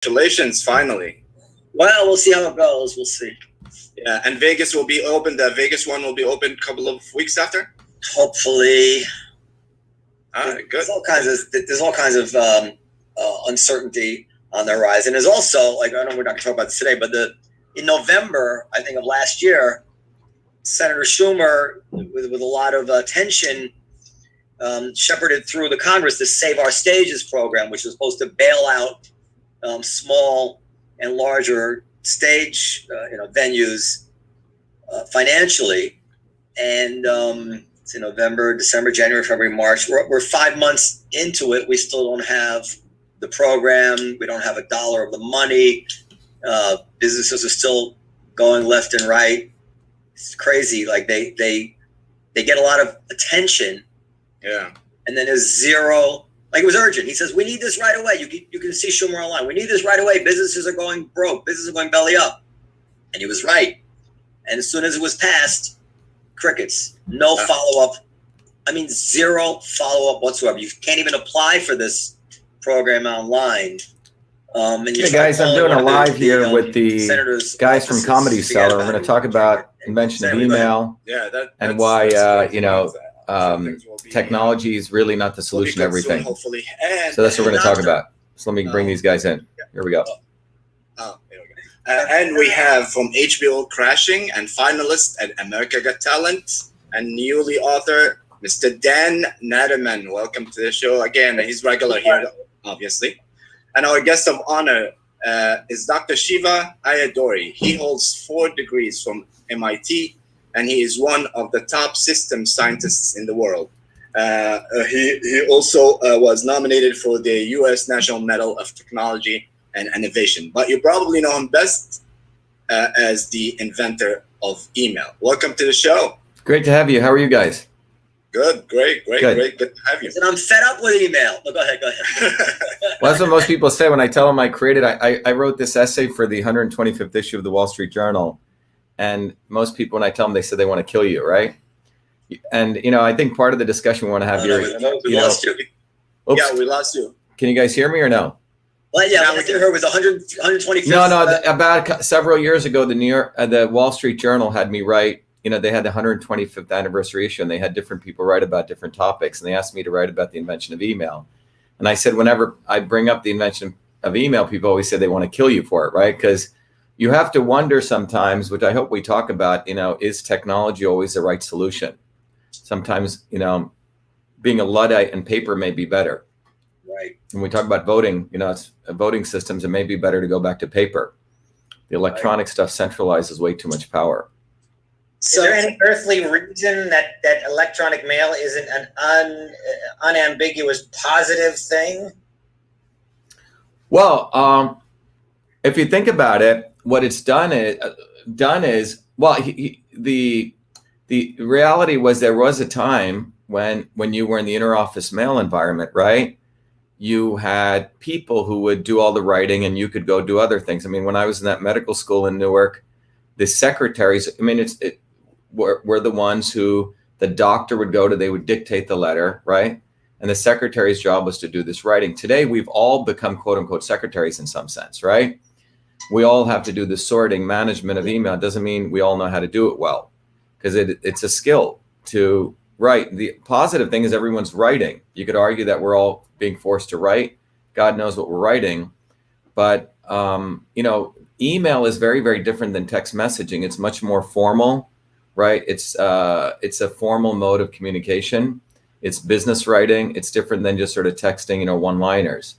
Congratulations, finally. Well, we'll see how it goes. We'll see. Yeah, and Vegas will be open. The Vegas one will be open a couple of weeks after. Hopefully. All right, good. There's all kinds of uncertainty on the horizon. There's also, like, I know we're not going to talk about this today, but in November, I think, of last year, Senator Schumer, with a lot of attention, shepherded through the Congress the Save Our Stages program, which was supposed to bail out small and larger stage venues financially. And it's in November, December, January, February, March. We're 5 months into it. We still don't have the program. We don't have $1 of the money. Businesses are still going left and right. It's crazy. Like they get a lot of attention. Yeah. And then there's zero. Like, it was urgent. He says, we need this right away. You can see Schumer online. We need this right away. Businesses are going broke. Businesses are going belly up. And he was right. And as soon as it was passed, crickets. No follow-up. I mean, zero follow-up whatsoever. You can't even apply for this program online. Hey guys, I'm doing a live here with the guys from Comedy Cellar. We're going to talk about invention of email and why, technology is really not the solution to everything. Hopefully. So that's what we're going to talk about. So let me bring these guys in. Here we go. There we go. And we have from HBO Crashing and finalist at America Got Talent and newly author, Mr. Dan Natterman. Welcome to the show again. He's regular here, obviously. And our guest of honor is Dr.SHIVA Ayadori. He holds 4 degrees from MIT, and he is one of the top system scientists in the world. He also was nominated for the U.S. National Medal of Technology and Innovation. But you probably know him best as the inventor of email. Welcome to the show. Great to have you. How are you guys? Good, great to have you. And I'm fed up with email. Go ahead. Well, that's what most people say when I tell them I created. I wrote this essay for the 125th issue of the Wall Street Journal, and most people, when I tell them, they say they want to kill you, right? And I think part of the discussion we want to have here. We lost you. Oops. Yeah, we lost you. Can you guys hear me or no? Well, yeah, I heard it was 125th. No. About several years ago, the Wall Street Journal had me write. They had the 125th anniversary issue, and they had different people write about different topics. And they asked me to write about the invention of email. And I said, whenever I bring up the invention of email, people always say they want to kill you for it, right? Because you have to wonder sometimes, which I hope we talk about, is technology always the right solution? Sometimes, being a Luddite and paper may be better. Right. When we talk about voting, it's voting systems, it may be better to go back to paper. The electronic stuff centralizes way too much power. So, is there any earthly reason that electronic mail isn't an unambiguous positive thing? Well, if you think about it, what it's done is the reality was there was a time when you were in the interoffice mail environment, right? You had people who would do all the writing, and you could go do other things. I mean, when I was in that medical school in Newark, the secretaries, were the ones who the doctor would go to. They would dictate the letter, right? And the secretary's job was to do this writing. Today, we've all become quote unquote secretaries in some sense, right? We all have to do the sorting, management of email. It doesn't mean we all know how to do it well, because it's a skill to write. The positive thing is everyone's writing. You could argue that we're all being forced to write. God knows what we're writing. But, email is very, very different than text messaging. It's much more formal. Right. It's a formal mode of communication. It's business writing. It's different than just sort of texting, one-liners.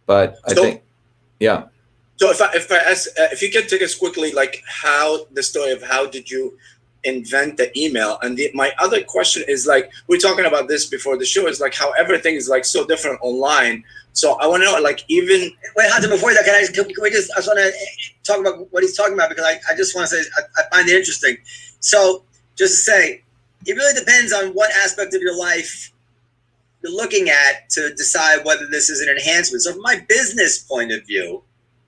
But I think, yeah. So if I ask, if you could take us quickly, like how did you invent the email? And my other question is, like, we're talking about this before the show, is like how everything is like so different online. So I want to know, like, even wait, Hunter, before that, I just want to talk about what he's talking about, because I just want to say I find it interesting. So just to say, it really depends on what aspect of your life you're looking at to decide whether this is an enhancement. So from my business point of view,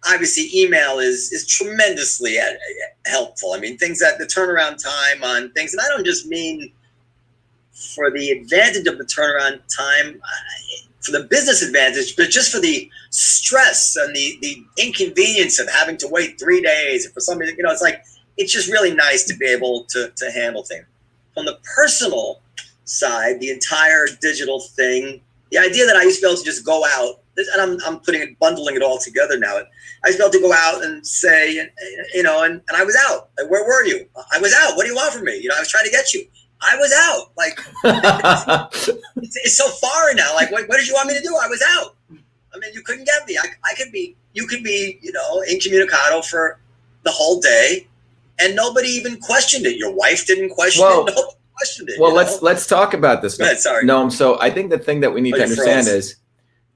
obviously email is tremendously helpful. I mean, things that the turnaround time on things, and I don't just mean for the advantage of the turnaround time. the business advantage, but just for the stress and the inconvenience of having to wait 3 days for somebody, it's like, it's just really nice to be able to handle things. From the personal side, the entire digital thing, the idea that I used to be able to just go out, and I'm bundling it all together now. I used to be able to go out and say, and I was out. Like, where were you? I was out. What do you want from me? I was trying to get you. I was out. Like, it's so foreign now. Like, what did you want me to do? I was out. I mean, you couldn't get me. You could be, incommunicado for the whole day, and nobody even questioned it. Your wife didn't question it. Nobody questioned it. Well, let's talk about this. Go ahead, sorry. No, so I think the thing that we need to understand is,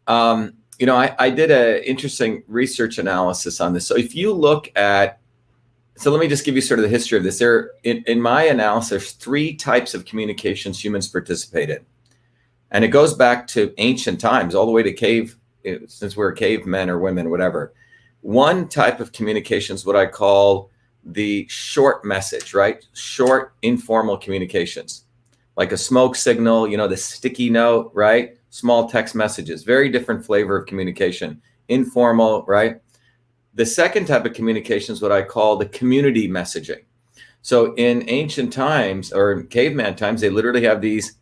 I did an interesting research analysis on this. So if you look at, so let me just give you sort of the history of this. In my analysis, there's 3 types of communications humans participate in. And it goes back to ancient times, all the way to cave, since we're cavemen or women, whatever. One type of communication is what I call the short message, right? Short, informal communications, like a smoke signal, the sticky note, right? Small text messages, very different flavor of communication, informal, right? The second type of communication is what I call the community messaging. So in ancient times or in caveman times, they literally have these.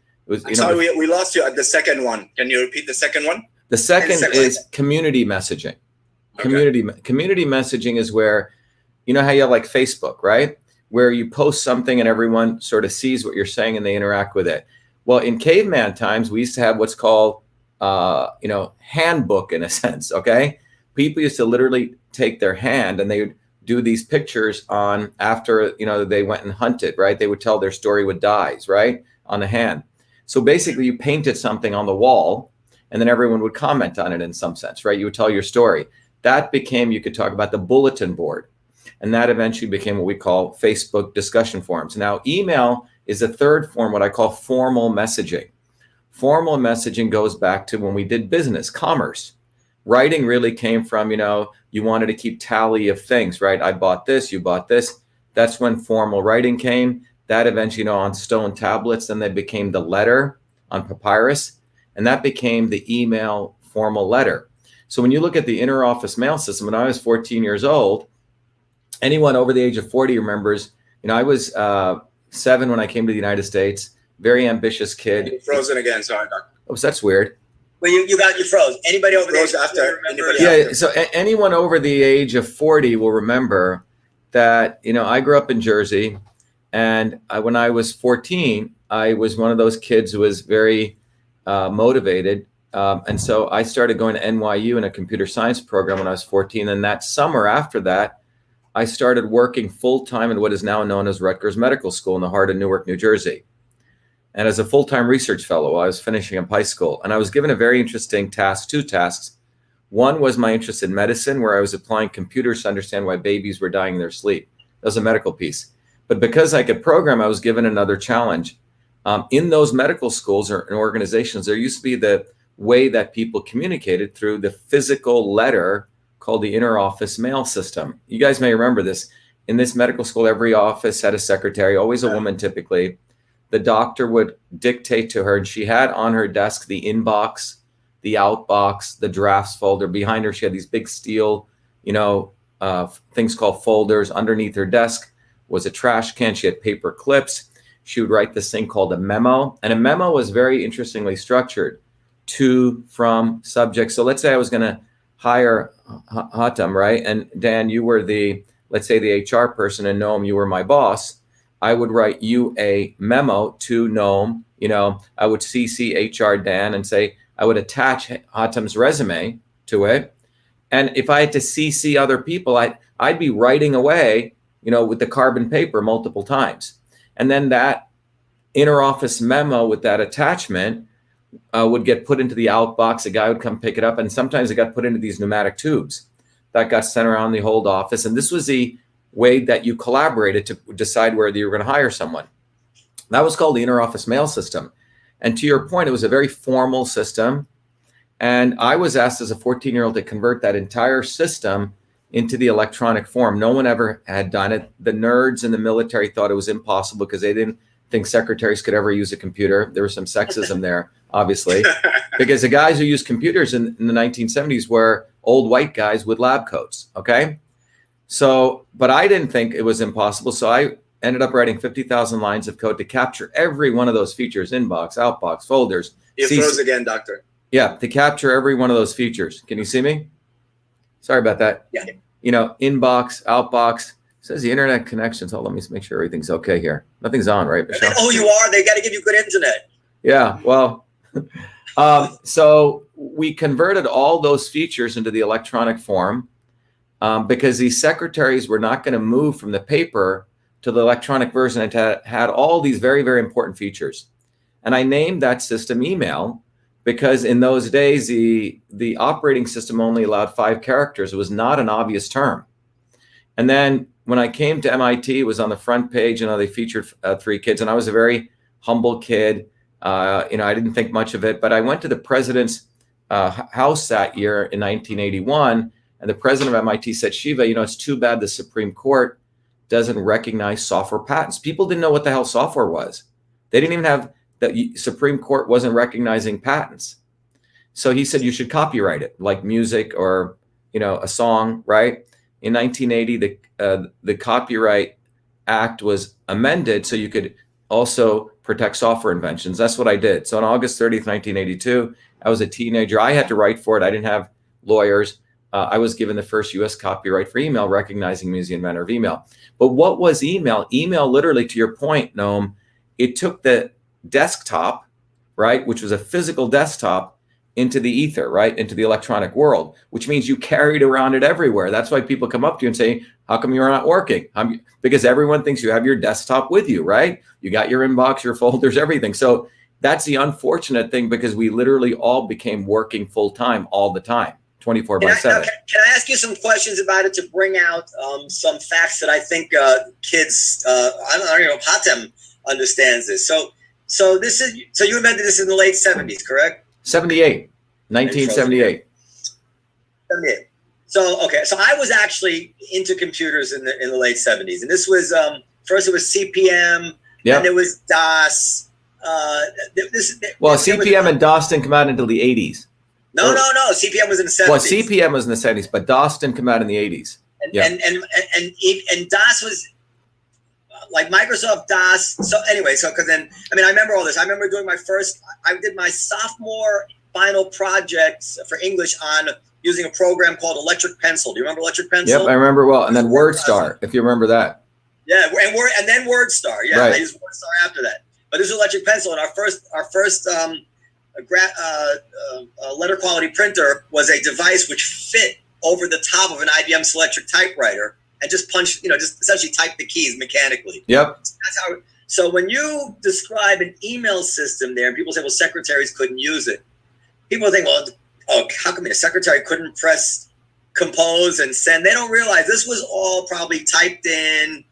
Sorry, we lost you at the second one. Can you repeat the second one? The second is community messaging. Okay. Community messaging is where, how you have like Facebook, right? Where you post something and everyone sort of sees what you're saying and they interact with it. Well, in caveman times, we used to have what's called, handbook in a sense. Okay. People used to literally take their hand and they would do these pictures on after, they went and hunted, right? They would tell their story with dyes, right? On the hand. So basically you painted something on the wall and then everyone would comment on it in some sense, right? You would tell your story. That became, you could talk about the bulletin board. And that eventually became what we call Facebook discussion forums. Now, email is a third form, what I call formal messaging. Formal messaging goes back to when we did business, commerce. Writing really came from, you wanted to keep tally of things, right? I bought this, you bought this. That's when formal writing came. That eventually, on stone tablets, then they became the letter on papyrus. And that became the email formal letter. So when you look at the interoffice mail system, when I was 14 years old, anyone over the age of 40 remembers, I was 7 when I came to the United States, very ambitious kid. You're frozen again, sorry, Doctor. Oh, so that's weird. Well, you froze. Anybody over the age of 40 remember? Yeah, so anyone over the age of 40 will remember that, I grew up in Jersey, and when I was 14, I was one of those kids who was very motivated. And so I started going to NYU in a computer science program when I was 14. And that summer after that, I started working full-time in what is now known as Rutgers Medical School in the heart of Newark, New Jersey. And as a full-time research fellow, I was finishing up high school. And I was given a very interesting task, 2 tasks. One was my interest in medicine, where I was applying computers to understand why babies were dying in their sleep. That was a medical piece. But because I could program, I was given another challenge. In those medical schools or in organizations, there used to be the way that people communicated through the physical letter called the interoffice mail system. You guys may remember this. In this medical school, every office had a secretary, always a woman typically. The doctor would dictate to her, and she had on her desk the inbox, the outbox, the drafts folder. Behind her, she had these big steel, things called folders. Underneath her desk was a trash can. She had paper clips. She would write this thing called a memo. And a memo was very interestingly structured. To, from, subject. So let's say I was going to hire Hatem, right? And Dan, you were let's say the HR person, and Noam, you were my boss. I would write you a memo to Noam. I would CC HR Dan and say, I would attach Hatem's resume to it. And if I had to CC other people, I'd be writing away, with the carbon paper multiple times. And then that interoffice memo with that attachment would get put into the outbox. A guy would come pick it up. And sometimes it got put into these pneumatic tubes that got sent around the whole office. And this was the way that you collaborated to decide whether you were going to hire someone. That was called the interoffice mail system. And to your point, it was a very formal system. And I was asked as a 14-year-old to convert that entire system into the electronic form. No one ever had done it. The nerds in the military thought it was impossible because they didn't think secretaries could ever use a computer. There was some sexism there. obviously, because the guys who used computers in the 1970s were old white guys with lab coats. Okay. So, but I didn't think it was impossible. So I ended up writing 50,000 lines of code to capture every one of those features: inbox, outbox, folders. You froze again, doctor. Yeah, to capture every one of those features. Can you see me? Sorry about that. Yeah. You know, inbox, outbox. It says the internet connections. Hold on, let me make sure everything's okay here. Nothing's on, right, Michelle? They know who you are. They got to give you good internet. Yeah, well, so we converted all those features into the electronic form because these secretaries were not going to move from the paper to the electronic version. It had all these very, very important features. And I named that system email because in those days, the operating system only allowed 5 characters. It was not an obvious term. And then when I came to MIT, it was on the front page. You know, they featured 3 kids, and I was a very humble kid. You know, I didn't think much of it, but I went to the president's house that year in 1981, and the president of MIT said, "Shiva, you know, it's too bad the Supreme Court doesn't recognize software patents." People didn't know what the hell software was. They didn't even have, the Supreme Court wasn't recognizing patents. So he said, you should copyright it, like music or, you know, a song, right? In 1980, the Copyright Act was amended so you could also protect software inventions. That's what I did. So on August 30th, 1982, I was a teenager. I had to write for it. I didn't have lawyers. I was given the first US copyright for email, recognizing me as the inventor of email. But what was email? Email, literally, to your point, Noam, it took the desktop, right, which was a physical desktop, into the ether, right, into the electronic world, which means you carried around it everywhere. That's why people come up to you and say, how come you're not working? Because everyone thinks you have your desktop with you, right? You got your inbox, your folders, everything. So that's the unfortunate thing, because we literally all became working full time all the time, 24/7. Can I ask you some questions about it to bring out some facts that I think kids, I don't know if Hatem understands this. So you invented this in the late 70s, correct? 1978. 78. So I was actually into computers in the late 70s, and this was first it was CP/M, Yep. and it was DOS. CP/M and DOS didn't come out until the 80s. No. CP/M was in the 70s. Well, CP/M was in the 70s, but DOS didn't come out in the 80s. And DOS was like Microsoft DOS. So anyway, because then, I mean, I remember all this. I remember doing I did my sophomore final projects for English on using a program called Electric Pencil. Do you remember Electric Pencil? Yep, I remember well. And then WordStar, if you remember that. Yeah, and then WordStar. Yeah, right. I used WordStar after that. But this is Electric Pencil, and our first letter quality printer was a device which fit over the top of an IBM Selectric typewriter and just punched, just essentially typed the keys mechanically. Yep. That's how. So when you describe an email system there, and people say, well, secretaries couldn't use it. People think, well, how come a secretary couldn't press compose and send? They don't realize this was all probably typed in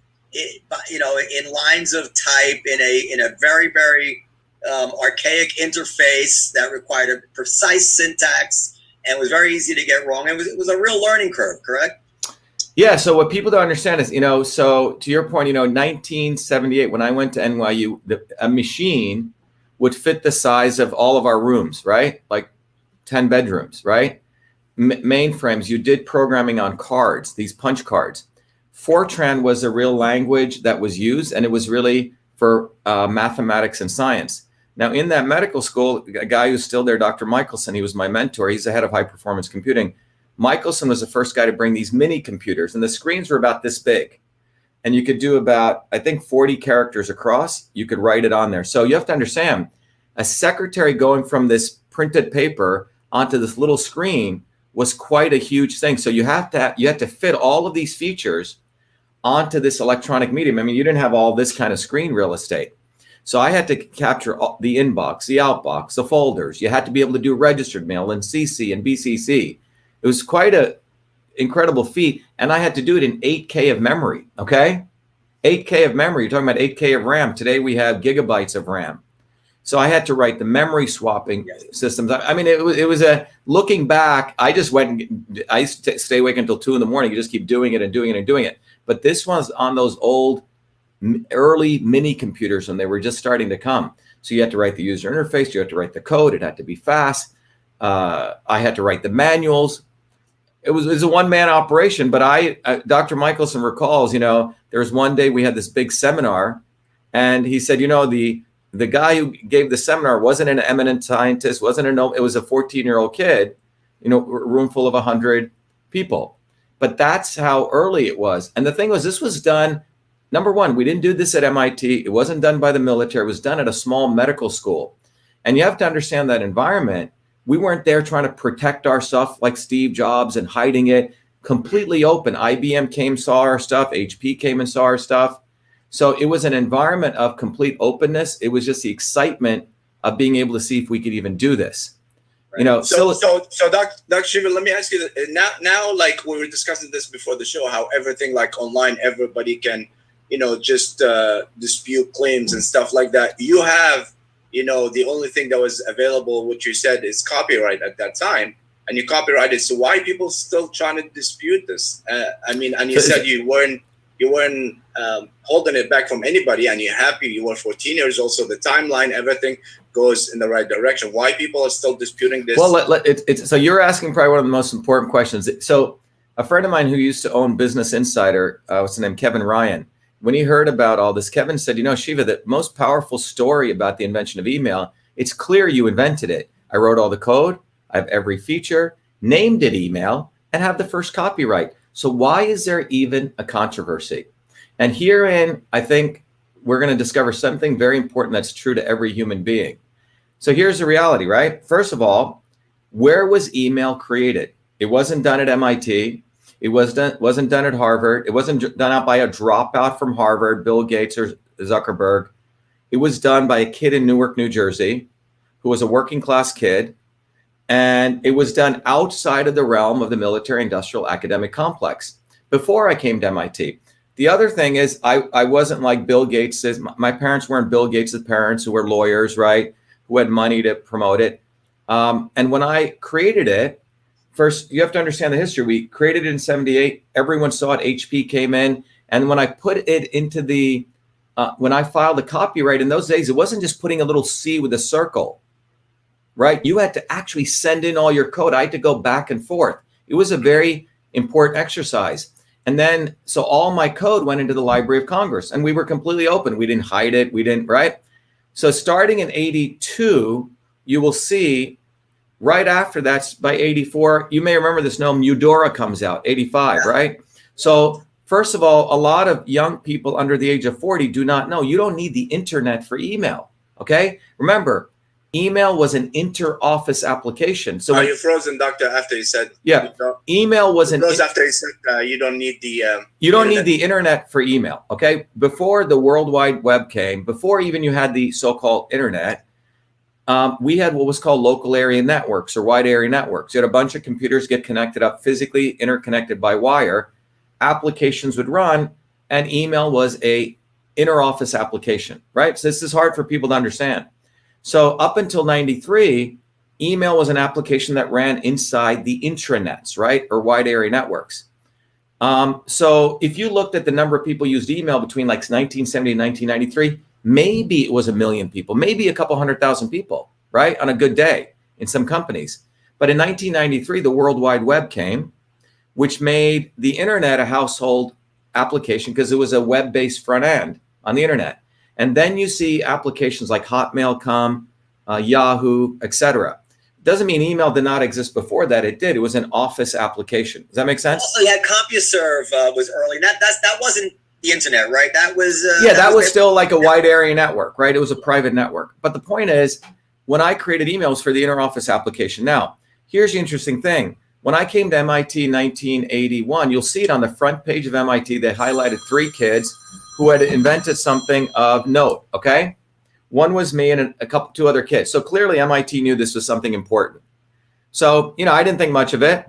lines of type in a very, very archaic interface that required a precise syntax and was very easy to get wrong. It was a real learning curve, correct? Yeah. So what people don't understand is, so to your point, 1978, when I went to NYU, a machine would fit the size of all of our rooms, right? Like 10 bedrooms, right? Mainframes, you did programming on cards, these punch cards. Fortran was a real language that was used, and it was really for mathematics and science. Now, in that medical school, a guy who's still there, Dr. Michelson, he was my mentor. He's the head of high performance computing. Michelson was the first guy to bring these mini computers, and the screens were about this big. And you could do about, I think, 40 characters across. You could write it on there. So you have to understand, a secretary going from this printed paper onto this little screen was quite a huge thing. So you had to fit all of these features onto this electronic medium. I mean, you didn't have all this kind of screen real estate. So I had to capture the inbox, the outbox, the folders. You had to be able to do registered mail and CC and BCC. It was quite an incredible feat. And I had to do it in 8K of memory, okay? 8K of memory. You're talking about 8K of RAM. Today we have gigabytes of RAM. So I had to write the memory swapping systems. I mean, it was looking back, I just I used to stay awake until 2 a.m. You just keep doing it and doing it and doing it. But this was on those old early mini computers when they were just starting to come. So you had to write the user interface, you had to write the code, it had to be fast. I had to write the manuals. It was a one-man operation, but Dr. Michelson recalls, there was one day we had this big seminar, and he said, the guy who gave the seminar wasn't an eminent scientist, it was a 14-year-old kid, a room full of 100 people. But that's how early it was. And the thing was, this was done, number one, we didn't do this at MIT. It wasn't done by the military. It was done at a small medical school. And you have to understand that environment. We weren't there trying to protect our stuff like Steve Jobs and hiding it. Completely open. IBM came, saw our stuff. HP came and saw our stuff. So it was an environment of complete openness. It was just the excitement of being able to see if we could even do this. Right. So Dr. Shiva, let me ask you now, like we were discussing this before the show, how everything like online, everybody can, just dispute claims and stuff like that. You have, the only thing that was available, which you said is copyright at that time, and you copyrighted. So why are people still trying to dispute this? And you said you weren't holding it back from anybody, and you're happy. You were 14 years old, so the timeline, everything goes in the right direction. Why people are still disputing this? Well, so you're asking probably one of the most important questions. So a friend of mine who used to own Business Insider, what's his name, Kevin Ryan, when he heard about all this, Kevin said, Shiva, the most powerful story about the invention of email, it's clear you invented it. I wrote all the code, I have every feature, named it email, and have the first copyright. So why is there even a controversy? And herein, I think we're going to discover something very important that's true to every human being. So here's the reality, right? First of all, where was email created? It wasn't done at MIT. It wasn't done at Harvard. It wasn't done out by a dropout from Harvard, Bill Gates or Zuckerberg. It was done by a kid in Newark, New Jersey, who was a working class kid. And it was done outside of the realm of the military industrial academic complex before I came to MIT. The other thing is I wasn't like Bill Gates. My parents weren't Bill Gates' parents who were lawyers, right? Who had money to promote it. And when I created it, first, you have to understand the history. We created it in 78. Everyone saw it. HP came in. And when I put it into when I filed the copyright in those days, it wasn't just putting a little C with a circle, right? You had to actually send in all your code. I had to go back and forth. It was a very important exercise. And then, so all my code went into the Library of Congress, and we were completely open. We didn't hide it. We didn't, right? So starting in 82, you will see right after that's by 84, you may remember this, Eudora comes out, 85, right? So first of all, a lot of young people under the age of 40 do not know. You don't need the internet for email, okay? Remember, email was an inter-office application. So you frozen, Doctor, after you said email was an after you said you don't need the need the internet for email. Okay, before the World Wide Web came, before even you had the so-called internet, we had what was called local area networks or wide area networks. You had a bunch of computers get connected up physically, interconnected by wire. Applications would run, and email was a inter-office application, right? So this is hard for people to understand. So up until 93, email was an application that ran inside the intranets, right? Or wide area networks. So if you looked at the number of people who used email between like 1970 and 1993, maybe it was 1 million people, maybe a couple 100,000 people, right? On a good day in some companies. But in 1993, the World Wide Web came, which made the internet a household application because it was a web-based front end on the internet. And then you see applications like Hotmail come, Yahoo, etc. Doesn't mean email did not exist before that. It did. It was an office application. Does that make sense? Also, yeah, CompuServe was early. That wasn't the internet, right? That was that was still like a wide area network, right? It was a private network. But the point is, when I created emails for the inter-office application. Now, here's the interesting thing. When I came to MIT in 1981, you'll see it on the front page of MIT. They highlighted 3 kids who had invented something of note, okay? One was me and 2 other kids. So clearly MIT knew this was something important. So, I didn't think much of it.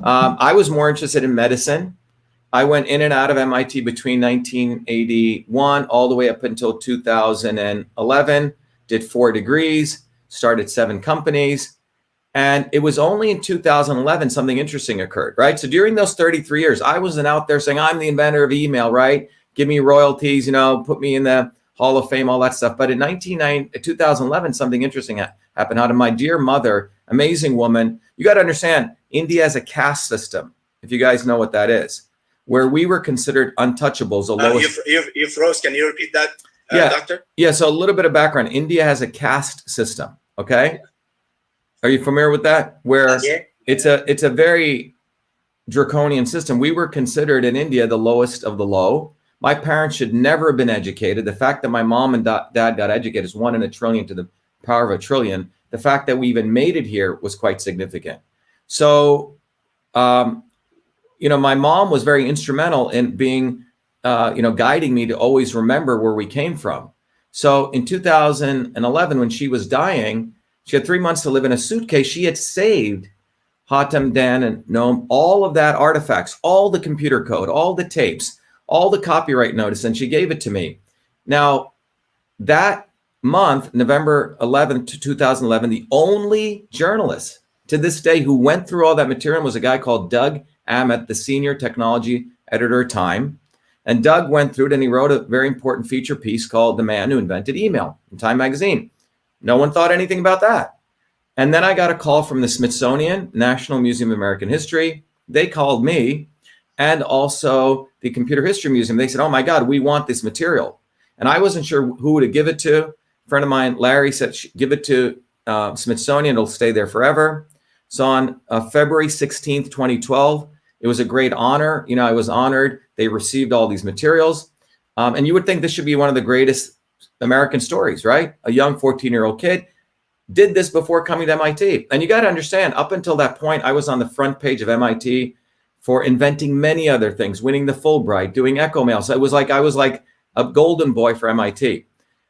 I was more interested in medicine. I went in and out of MIT between 1981 all the way up until 2011, did 4 degrees, started 7 companies. And it was only in 2011 something interesting occurred, right? So during those 33 years, I wasn't out there saying, I'm the inventor of email, right? Give me royalties, put me in the Hall of Fame, all that stuff. But in 2011, something interesting happened. Out of my dear mother, amazing woman. You got to understand, India has a caste system, if you guys know what that is, where we were considered untouchables. The lowest. You froze. Can you repeat that, Doctor? Yeah. So a little bit of background. India has a caste system. Okay. Are you familiar with that? Where it's a very draconian system. We were considered in India the lowest of the low. My parents should never have been educated. The fact that my mom and dad got educated is 1 in a trillion to the power of a trillion. The fact that we even made it here was quite significant. So, my mom was very instrumental in being, guiding me to always remember where we came from. So in 2011, when she was dying, she had 3 months to live in a suitcase. She had saved Hatem, Dan, and Noam, all of that artifacts, all the computer code, all the tapes, all the copyright notice, and she gave it to me. Now, that month, November 11th, 2011, the only journalist to this day who went through all that material was a guy called Doug Ammett, the senior technology editor at Time. And Doug went through it and he wrote a very important feature piece called The Man Who Invented Email in Time magazine. No one thought anything about that. And then I got a call from the Smithsonian National Museum of American History. They called me, and also the Computer History Museum. They said, oh my God, we want this material. And I wasn't sure who to give it to. A friend of mine, Larry, said, give it to Smithsonian, it'll stay there forever. So on February 16th, 2012, it was a great honor. I was honored. They received all these materials. And you would think this should be one of the greatest American stories, right? A young 14-year-old kid did this before coming to MIT. And you got to understand, up until that point, I was on the front page of MIT for inventing many other things, winning the Fulbright, doing Echo Mail. So I was like a golden boy for MIT.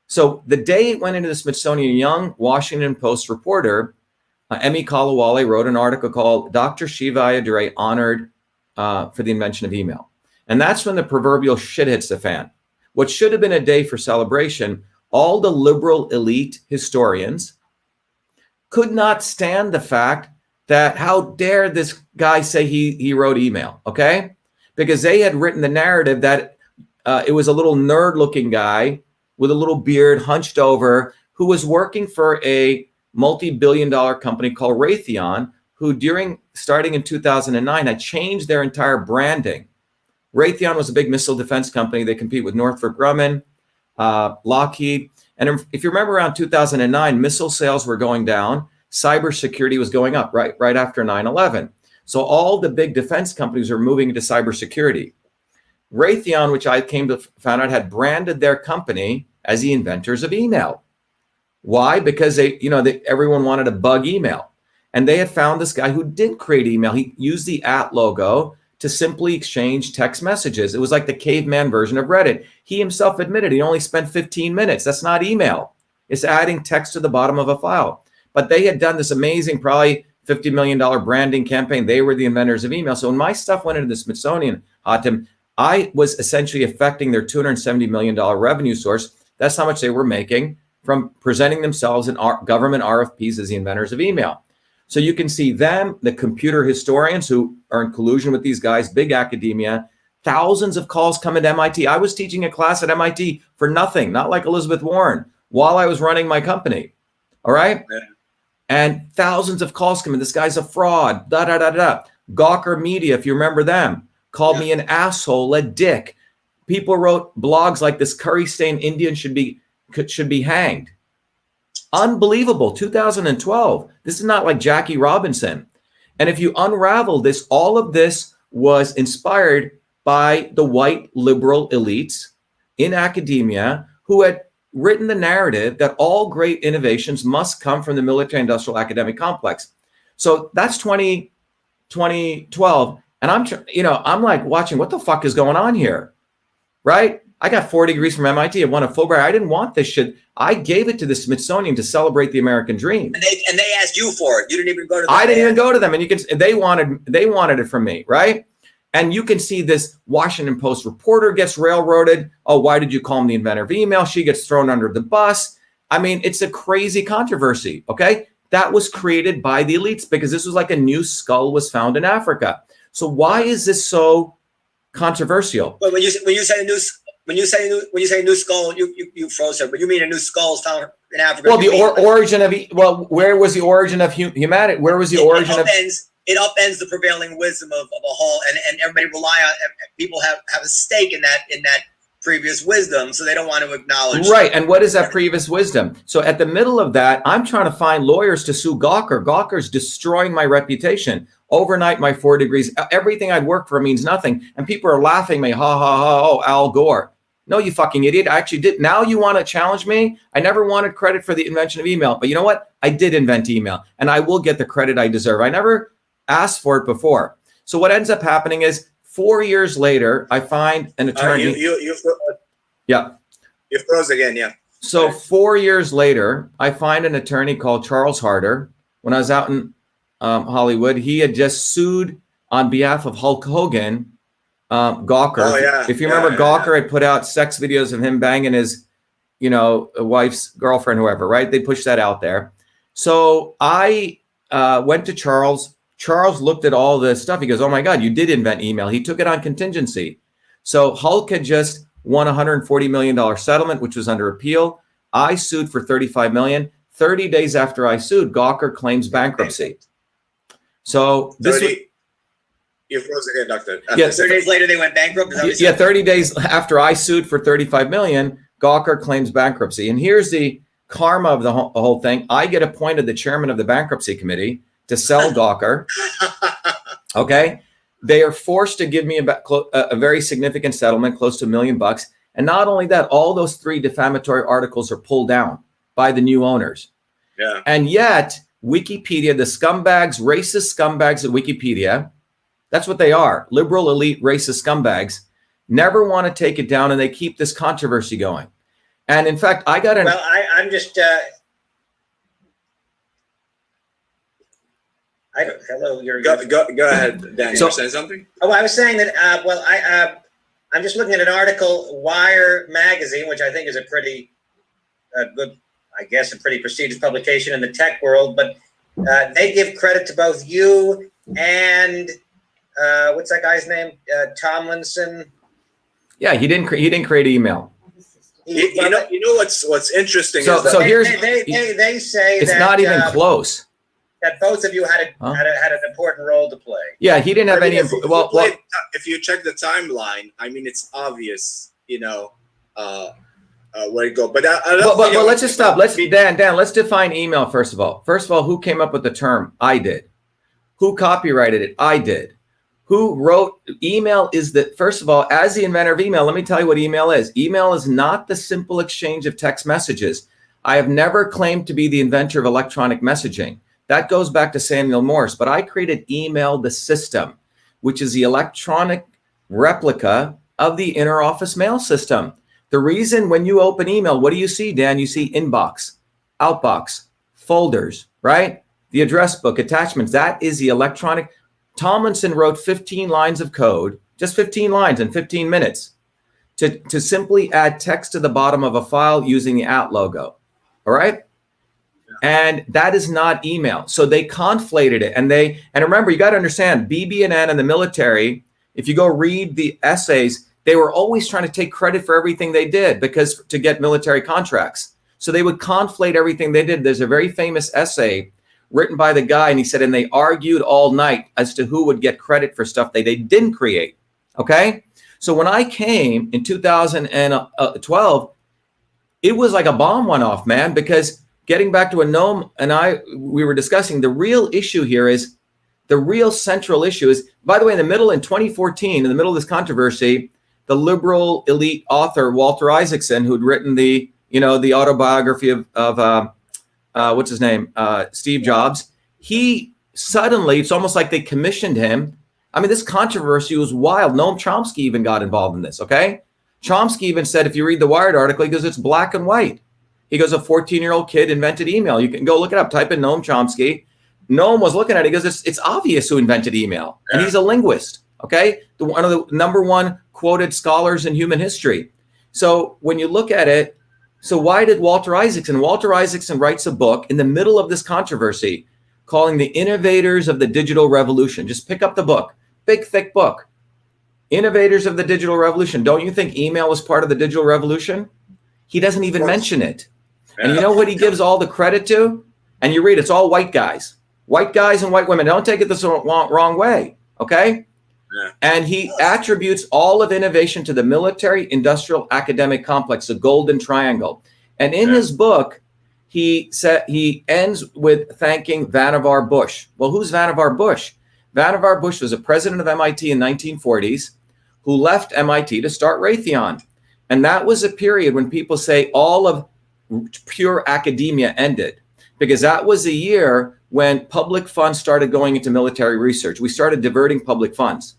So the day it went into the Smithsonian, young Washington Post reporter, Emmy Kalawale, wrote an article called Dr.SHIVA Ayyadurai Honored for the Invention of Email. And that's when the proverbial shit hits the fan. What should have been a day for celebration, all the liberal elite historians could not stand the fact that how dare this guy say he wrote email, okay? Because they had written the narrative that it was a little nerd-looking guy with a little beard, hunched over, who was working for a multi-billion-dollar company called Raytheon, who starting in 2009 had changed their entire branding. Raytheon was a big missile defense company. They compete with Northrop Grumman, Lockheed. And if you remember around 2009, missile sales were going down. Cybersecurity was going up right after 9/11. So all the big defense companies were moving into cybersecurity. Raytheon, which I came to find out, had branded their company as the inventors of email. Why? Because everyone wanted to bug email. And they had found this guy who did create email. He used the @ logo to simply exchange text messages. It was like the caveman version of Reddit. He himself admitted he only spent 15 minutes. That's not email. It's adding text to the bottom of a file. But they had done this amazing, probably $50 million branding campaign. They were the inventors of email. So when my stuff went into the Smithsonian, Hatem, I was essentially affecting their $270 million revenue source. That's how much they were making from presenting themselves in government RFPs as the inventors of email. So you can see them, the computer historians who are in collusion with these guys, big academia, thousands of calls coming to MIT. I was teaching a class at MIT for nothing, not like Elizabeth Warren, while I was running my company. All right? Yeah. And thousands of calls come in. This guy's a fraud, Gawker Media, if you remember them, called me an asshole, a dick. People wrote blogs like this curry-stained Indian should be hanged. Unbelievable. 2012. This is not like Jackie Robinson. And if you unravel this, all of this was inspired by the white liberal elites in academia who had written the narrative that all great innovations must come from the military-industrial academic complex. So that's 2012. And I'm like watching, what the fuck is going on here? Right? I got 4 degrees from MIT. I won a Fulbright. I didn't want this shit. I gave it to the Smithsonian to celebrate the American dream. And they asked you for it. You didn't even go to them. I didn't even go to them. And they wanted it from me, right? And you can see this Washington Post reporter gets railroaded. Oh, why did you call him the inventor of email? She gets thrown under the bus. I mean, it's a crazy controversy, okay? That was created by the elites because this was like a new skull was found in Africa. So why is this so controversial? But when you say when you say new skull, you froze here, but you mean a new skull is found in Africa? Well, the origin of where was the origin of humanity? Where was the origin of? It upends the prevailing wisdom of a whole, and everybody rely on. People have a stake in that previous wisdom, so they don't want to acknowledge. Right, and what is that previous wisdom? So at the middle of that, I'm trying to find lawyers to sue Gawker. Gawker's destroying my reputation. Overnight, my 4 degrees, everything I'd worked for means nothing. And people are laughing at me, ha, ha, ha, oh, Al Gore. No, you fucking idiot. I actually did. Now you want to challenge me? I never wanted credit for the invention of email. But you know what? I did invent email, and I will get the credit I deserve. I never asked for it before. So what ends up happening is 4 years later, I find an attorney. Yeah. You froze again, yeah. So 4 years later, I find an attorney called Charles Harder. When I was out in Hollywood, he had just sued on behalf of Hulk Hogan, Gawker. Oh, yeah. If you remember, Gawker had put out sex videos of him banging his, wife's girlfriend, whoever, right? They pushed that out there. So I went to Charles. Charles looked at all this stuff. He goes, oh my God, you did invent email. He took it on contingency. So Hulk had just won a $140 million settlement, which was under appeal. I sued for $35 million. 30 days after I sued, Gawker claims bankruptcy. So this you froze again, Doctor. Yeah, 30 days later they went bankrupt. Yeah, 30 days after I sued for $35 million, Gawker claims bankruptcy. And here's the karma of the whole thing. I get appointed the chairman of the bankruptcy committee to sell Gawker. Okay. They are forced to give me a very significant settlement, close to $1 million. And not only that, all those 3 defamatory articles are pulled down by the new owners. Yeah. And yet Wikipedia, the scumbags, racist scumbags at Wikipedia, that's what they are. Liberal, elite, racist scumbags never want to take it down, and they keep this controversy going. And in fact, I got an... Well, I'm just... hello, you're... Go ahead, Dan. You were saying something? Oh, I was saying that, I'm just looking at an article, Wire Magazine, which I think is a pretty good, I guess, a pretty prestigious publication in the tech world, but they give credit to both you and... what's that guy's name? Tomlinson. Yeah, he didn't create email. You know what's interesting. So is that they say it's that, not even close. That both of you had an important role to play. Yeah, he didn't have any. If you check the timeline, I mean, it's obvious. Where it go. But let's just stop. Dan, let's define email first of all. First of all, who came up with the term? I did. Who copyrighted it? I did. Who wrote email is that, first of all, as the inventor of email, let me tell you what email is. Email is not the simple exchange of text messages. I have never claimed to be the inventor of electronic messaging. That goes back to Samuel Morse, but I created email, the system, which is the electronic replica of the inner office mail system. The reason when you open email, what do you see, Dan? You see inbox, outbox, folders, right? The address book, attachments. That is the electronic. Tomlinson wrote 15 lines of code, just 15 lines in 15 minutes to simply add text to the bottom of a file using the @ logo. All right. And that is not email. So they conflated it. And remember, you got to understand, BB&N and the military, if you go read the essays, they were always trying to take credit for everything they did because to get military contracts. So they would conflate everything they did. There's a very famous essay written by the guy, and he said, and they argued all night as to who would get credit for stuff they didn't create. Okay. So when I came in 2012, it was like a bomb went off, man, because getting back to what Noam and we were discussing, the real issue here is, the real central issue is, by the way, in 2014, in the middle of this controversy, the liberal elite author, Walter Isaacson, who'd written the autobiography of what's his name? Steve Jobs. He suddenly, it's almost like they commissioned him. I mean, this controversy was wild. Noam Chomsky even got involved in this, okay? Chomsky even said, if you read the Wired article, he goes, it's black and white. He goes, a 14-year-old kid invented email. You can go look it up, type in Noam Chomsky. Noam was looking at it. He goes, it's obvious who invented email. And he's a linguist, okay? One of the number one quoted scholars in human history. So when you look at it, so why did Walter Isaacson writes a book in the middle of this controversy calling The Innovators of the Digital Revolution. Just pick up the book, big, thick book. Innovators of the digital revolution. Don't you think email was part of the digital revolution? He doesn't even mention it. Yeah. And you know what he gives all the credit to? And you read, it's all white guys and white women. Don't take it this wrong way, okay? Yeah. And he attributes all of innovation to the military, industrial, academic complex, the golden triangle. And in his book, he ends with thanking Vannevar Bush. Well, who's Vannevar Bush? Vannevar Bush was a president of MIT in 1940s who left MIT to start Raytheon. And that was a period when people say all of pure academia ended, because that was a year when public funds started going into military research. We started diverting public funds.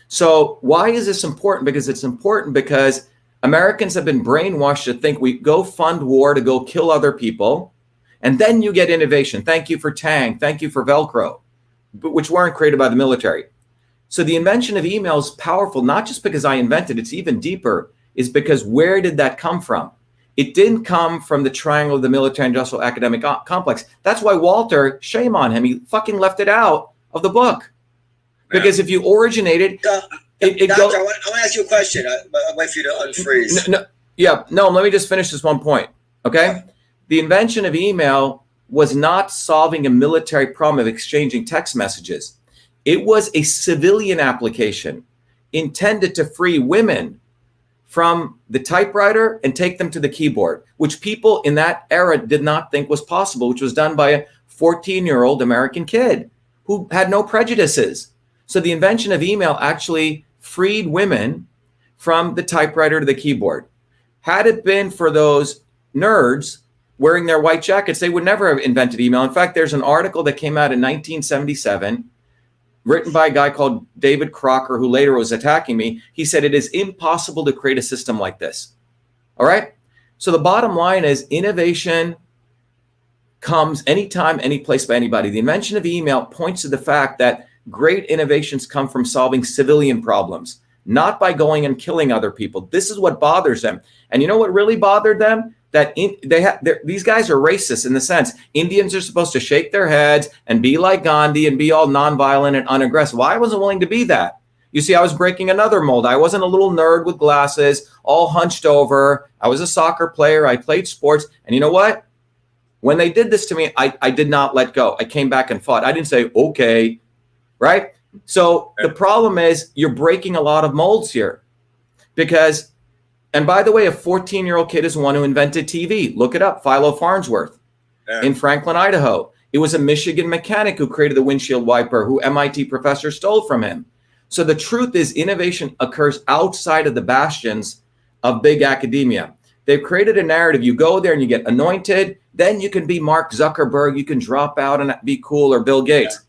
So why is this important? Because it's important because Americans have been brainwashed to think we go fund war to go kill other people, and then you get innovation. Thank you for Tang. Thank you for Velcro, which weren't created by the military. So the invention of email is powerful, not just because I invented it, it's even deeper, is because where did that come from? It didn't come from the triangle of the military industrial academic complex. That's why Walter, shame on him, he fucking left it out of the book. Because if you originated, Doctor, I want to ask you a question. I'll wait for you to unfreeze. Let me just finish this one point, okay? The invention of email was not solving a military problem of exchanging text messages. It was a civilian application intended to free women from the typewriter and take them to the keyboard, which people in that era did not think was possible, which was done by a 14-year-old American kid who had no prejudices. So the invention of email actually freed women from the typewriter to the keyboard. Had it been for those nerds wearing their white jackets, they would never have invented email. In fact, there's an article that came out in 1977 written by a guy called David Crocker, who later was attacking me. He said, it is impossible to create a system like this. All right. So the bottom line is innovation comes anytime, any place by anybody. The invention of email points to the fact that great innovations come from solving civilian problems, not by going and killing other people. This is what bothers them. And you know what really bothered them? That these guys are racist in the sense Indians are supposed to shake their heads and be like Gandhi and be all nonviolent and unaggressive. Well, I wasn't willing to be that. You see, I was breaking another mold. I wasn't a little nerd with glasses, all hunched over. I was a soccer player. I played sports. And you know what? When they did this to me, I did not let go. I came back and fought. I didn't say, okay, right? So the problem is you're breaking a lot of molds here because, and by the way, a 14-year-old kid is the one who invented TV. Look it up, Philo Farnsworth in Franklin, Idaho. It was a Michigan mechanic who created the windshield wiper, who MIT professor stole from him. So the truth is innovation occurs outside of the bastions of big academia. They've created a narrative. You go there and you get anointed. Then you can be Mark Zuckerberg. You can drop out and be cool, or Bill Gates. Yeah.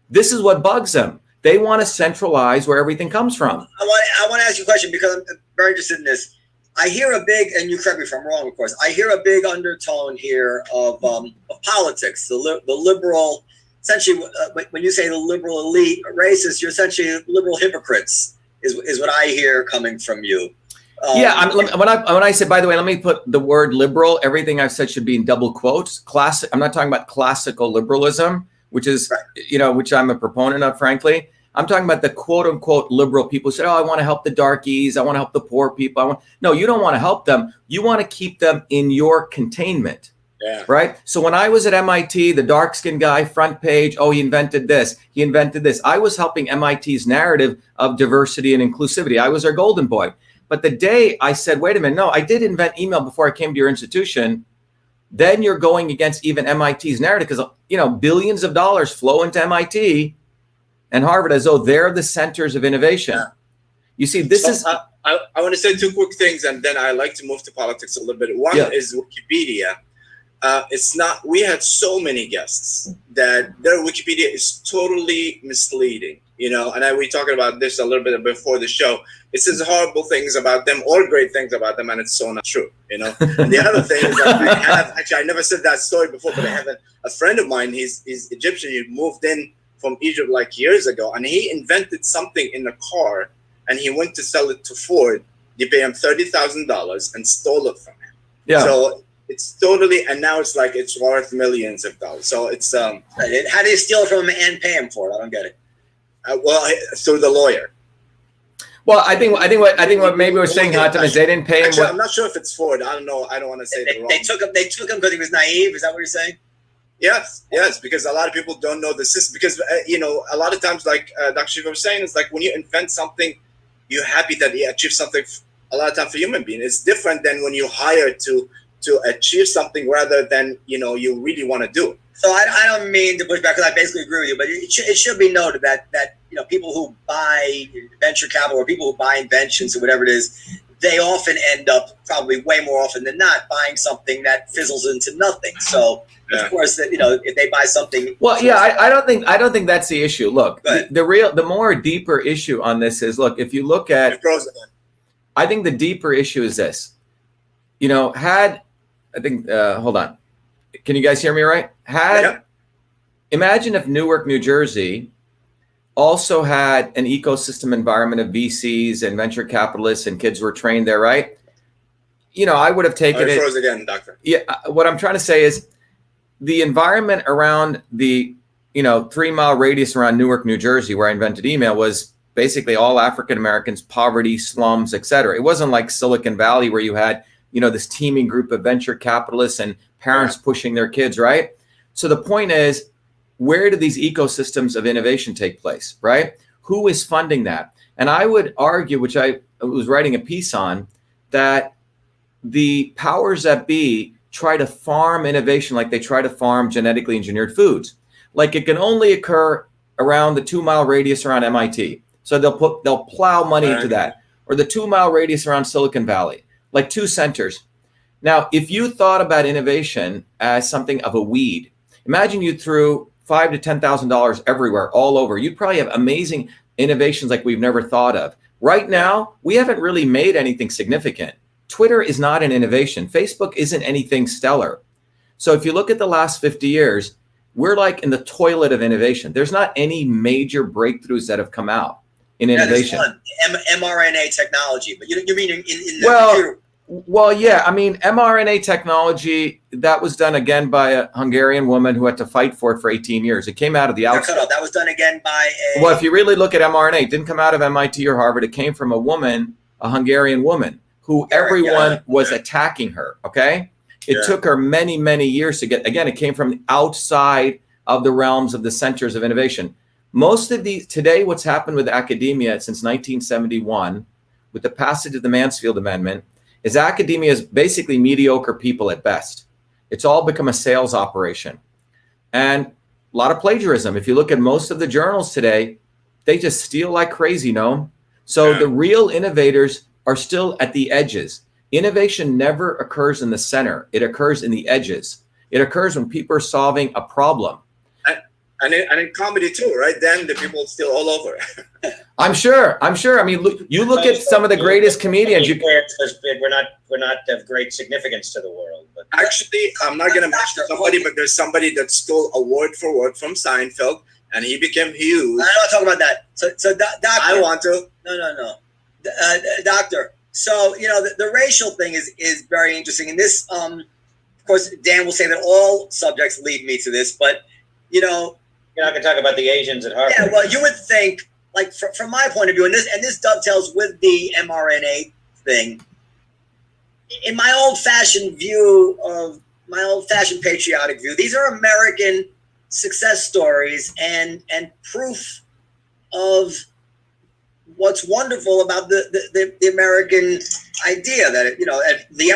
This is what bugs them. They want to centralize where everything comes from. I want to ask you a question because I'm very interested in this. I hear a big, and you correct me if I'm wrong, of course, I hear a big undertone here of politics, the liberal, essentially, when you say the liberal elite racist, you're essentially liberal hypocrites, is what I hear coming from you. When I say, by the way, let me put the word liberal, everything I've said should be in double quotes. Classic. I'm not talking about classical liberalism, which is, which I'm a proponent of, frankly. I'm talking about the quote unquote liberal people who say, oh, I want to help the darkies. I want to help the poor people. No, you don't want to help them. You want to keep them in your containment. Yeah. Right. So when I was at MIT, the dark skinned guy, front page, oh, he invented this. He invented this. I was helping MIT's narrative of diversity and inclusivity. I was their golden boy. But the day I said, wait a minute, no, I did invent email before I came to your institution. Then you're going against even MIT's narrative because, billions of dollars flow into MIT and Harvard as though they're the centers of innovation. Yeah. You see, I want to say two quick things, and then I like to move to politics a little bit. One is Wikipedia. We had so many guests that their Wikipedia is totally misleading, and we talking about this a little bit before the show. It says horrible things about them or great things about them, and it's so not true, And the other thing is that I never said that story before, but I have a friend of mine, he's Egyptian, he moved in from Egypt like years ago, and he invented something in a car, and he went to sell it to Ford. They pay him $30,000 and stole it from him. Yeah. So it's totally, and now it's like it's worth millions of dollars. So it's how do you steal it from him and pay him for it? I don't get it. Well, through the lawyer. Well, I think what maybe we're saying, Hatem, is they didn't pay him. Actually, I'm not sure if it's Ford. I don't know. I don't want to say the wrong. They took him because he was naive. Is that what you're saying? Yes, because a lot of people don't know the system. Because a lot of times, like Dr. Shiva was saying, it's like when you invent something, you're happy that you achieve something. A lot of time for human being, it's different than when you hire to achieve something rather than you really want to do it. So I don't mean to push back because I basically agree with you, but it should be noted that people who buy venture capital or people who buy inventions or whatever it is, they often end up, probably way more often than not, buying something that fizzles into nothing. So of course, that if they buy something. Well, yeah, I don't think that's the issue. Look, the more deeper issue on this is, look, if you look at, I think the deeper issue is this. Hold on. Can you guys hear me right? Imagine if Newark, New Jersey also had an ecosystem environment of VCs and venture capitalists and kids were trained there, right? I would have taken it. Froze again, doctor. Yeah. What I'm trying to say is the environment around the, 3-mile radius around Newark, New Jersey, where I invented email, was basically all African-Americans, poverty, slums, et cetera. It wasn't like Silicon Valley where you had, this teeming group of venture capitalists and parents pushing their kids, right? So the point is, where do these ecosystems of innovation take place, right? Who is funding that? And I would argue, which I was writing a piece on, that the powers that be try to farm innovation like they try to farm genetically engineered foods. Like it can only occur around the 2-mile radius around MIT. So they'll plow money into that. Or the 2-mile radius around Silicon Valley, like 2 centers. Now, if you thought about innovation as something of a weed, imagine you threw $5,000 to $10,000 everywhere, all over. You'd probably have amazing innovations like we've never thought of. Right now, we haven't really made anything significant. Twitter is not an innovation. Facebook isn't anything stellar. So if you look at the last 50 years, we're like in the toilet of innovation. There's not any major breakthroughs that have come out in innovation. mRNA technology, but you mean in the computer? Well, yeah. I mean, mRNA technology, that was done again by a Hungarian woman who had to fight for it for 18 years. It came out of the outside. That was done again by a... Well, if you really look at mRNA, it didn't come out of MIT or Harvard. It came from a woman, a Hungarian woman, who everyone was attacking her, okay? It took her many, many years to get... Again, it came from outside of the realms of the centers of innovation. Most of these... Today, what's happened with academia since 1971, with the passage of the Mansfield Amendment, is academia is basically mediocre people at best. It's all become a sales operation. And a lot of plagiarism. If you look at most of the journals today, they just steal like crazy, no? So the real innovators are still at the edges. Innovation never occurs in the center. It occurs in the edges. It occurs when people are solving a problem. And in comedy too, right? Then the people still all over. I'm sure. I mean, you look at some of the greatest comedians. We're not of great significance to the world. But actually, I'm not going to mention somebody, but there's somebody that stole a word for word from Seinfeld, and he became huge. I'm not talking about that. So doctor, I want to. No. Doctor. So the racial thing is very interesting, and this, of course, Dan will say that all subjects lead me to this, but you're not going to talk about the Asians at Harvard. Yeah, well, you would think, like, from my point of view, and this dovetails with the mRNA thing. In my old-fashioned patriotic view, these are American success stories and proof of what's wonderful about the American idea that the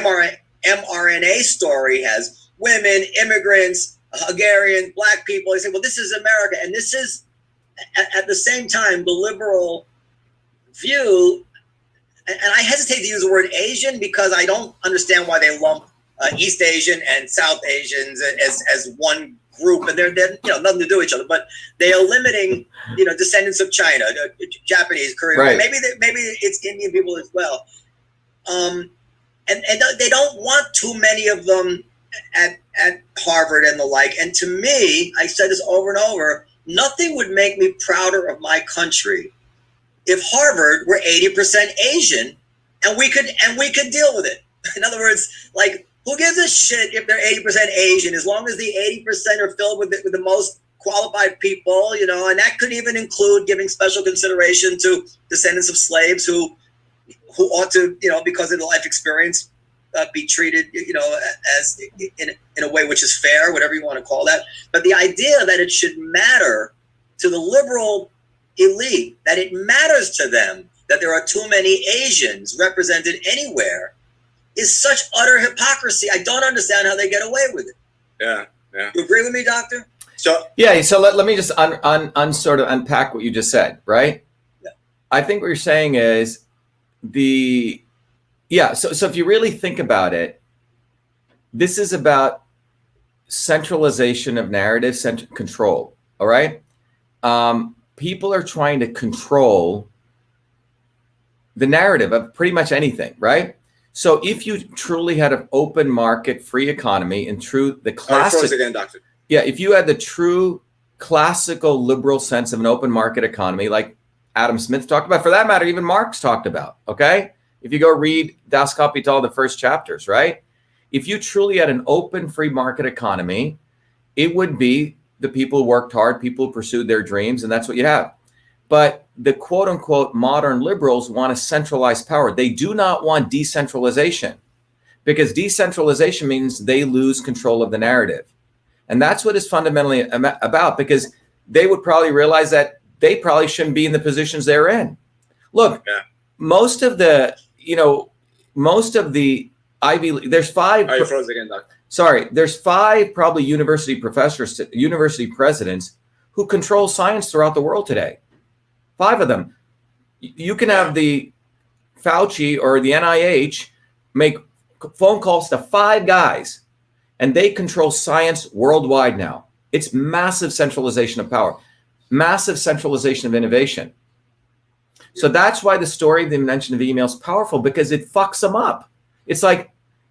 mRNA story has women, immigrants, Hungarian, black people. They say, well, this is America. And this is, at the same time, the liberal view. And I hesitate to use the word Asian because I don't understand why they lump East Asian and South Asians as one group. And they're nothing to do with each other. But they are limiting, descendants of China, Japanese, Korean. Right. Maybe it's Indian people as well. And they don't want too many of them at Harvard and the like. And to me, I said this over and over, nothing would make me prouder of my country if Harvard were 80% Asian and we could deal with it. In other words, like, who gives a shit if they're 80% Asian as long as the 80% are filled with the most qualified people, and that could even include giving special consideration to descendants of slaves who ought to, because of the life experience, be treated, as in a way which is fair, whatever you want to call that. But the idea that it should matter to the liberal elite, that it matters to them that there are too many Asians represented anywhere, is such utter hypocrisy. I don't understand how they get away with it. Yeah. You agree with me, Doctor? So let me just sort of unpack what you just said, right? Yeah. I think what you're saying is so if you really think about it, this is about centralization of narrative, control, all right? People are trying to control the narrative of pretty much anything, right? So if you truly had an open market, free economy, and the classic again, Doctor. Yeah, if you had the true classical liberal sense of an open market economy, like Adam Smith talked about, for that matter, even Marx talked about, okay? If you go read Das Kapital, the first chapters, right? If you truly had an open, free market economy, it would be the people who worked hard, people who pursued their dreams, and that's what you have. But the quote unquote modern liberals want a centralized power. They do not want decentralization, because decentralization means they lose control of the narrative. And that's what it's fundamentally about, because they would probably realize that they probably shouldn't be in the positions they're in. Look, most of the Ivy League, there's five. You froze again, Doctor. Sorry, there's five probably university professors, university presidents who control science throughout the world today. 5 of them. You can have the Fauci or the NIH make phone calls to 5 guys, and they control science worldwide now. It's massive centralization of power, massive centralization of innovation. So that's why the story they mentioned of email is powerful, because it fucks them up. It's like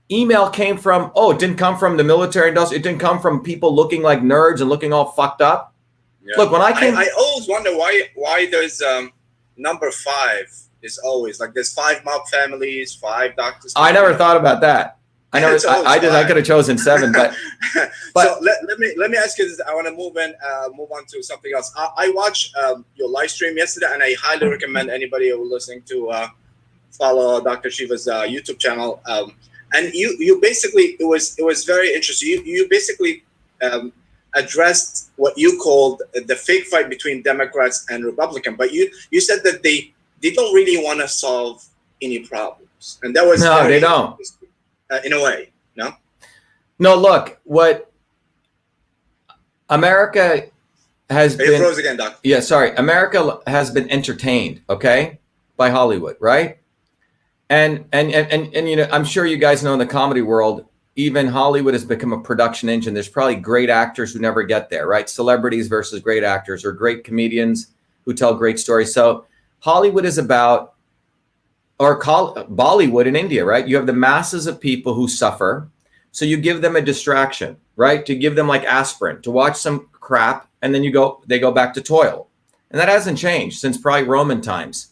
email came from, it didn't come from the military industry. It didn't come from people looking like nerds and looking all fucked up. Yeah. Look, when I always wonder why there's number 5 is always like there's 5 mob families, 5 doctors. I never thought about that. I could have chosen 7, but so let me ask you this. I want to move on to something else. I watched your live stream yesterday, and I highly recommend anybody who is listening to follow Dr. Shiva's YouTube channel. And you basically, it was very interesting. You basically addressed what you called the fake fight between Democrats and Republicans, but you said that they don't really want to solve any problems, and that was no, they don't. In a way, no. No, look, what America has been. Froze again, Doc. Yeah, sorry. America has been entertained, okay, by Hollywood, right? And I'm sure you guys know in the comedy world, even Hollywood has become a production engine. There's probably great actors who never get there, right? Celebrities versus great actors, or great comedians who tell great stories. So Hollywood is about, or Bollywood in India, right? You have the masses of people who suffer. So you give them a distraction, right? To give them like aspirin, to watch some crap, and then they go back to toil. And that hasn't changed since probably Roman times.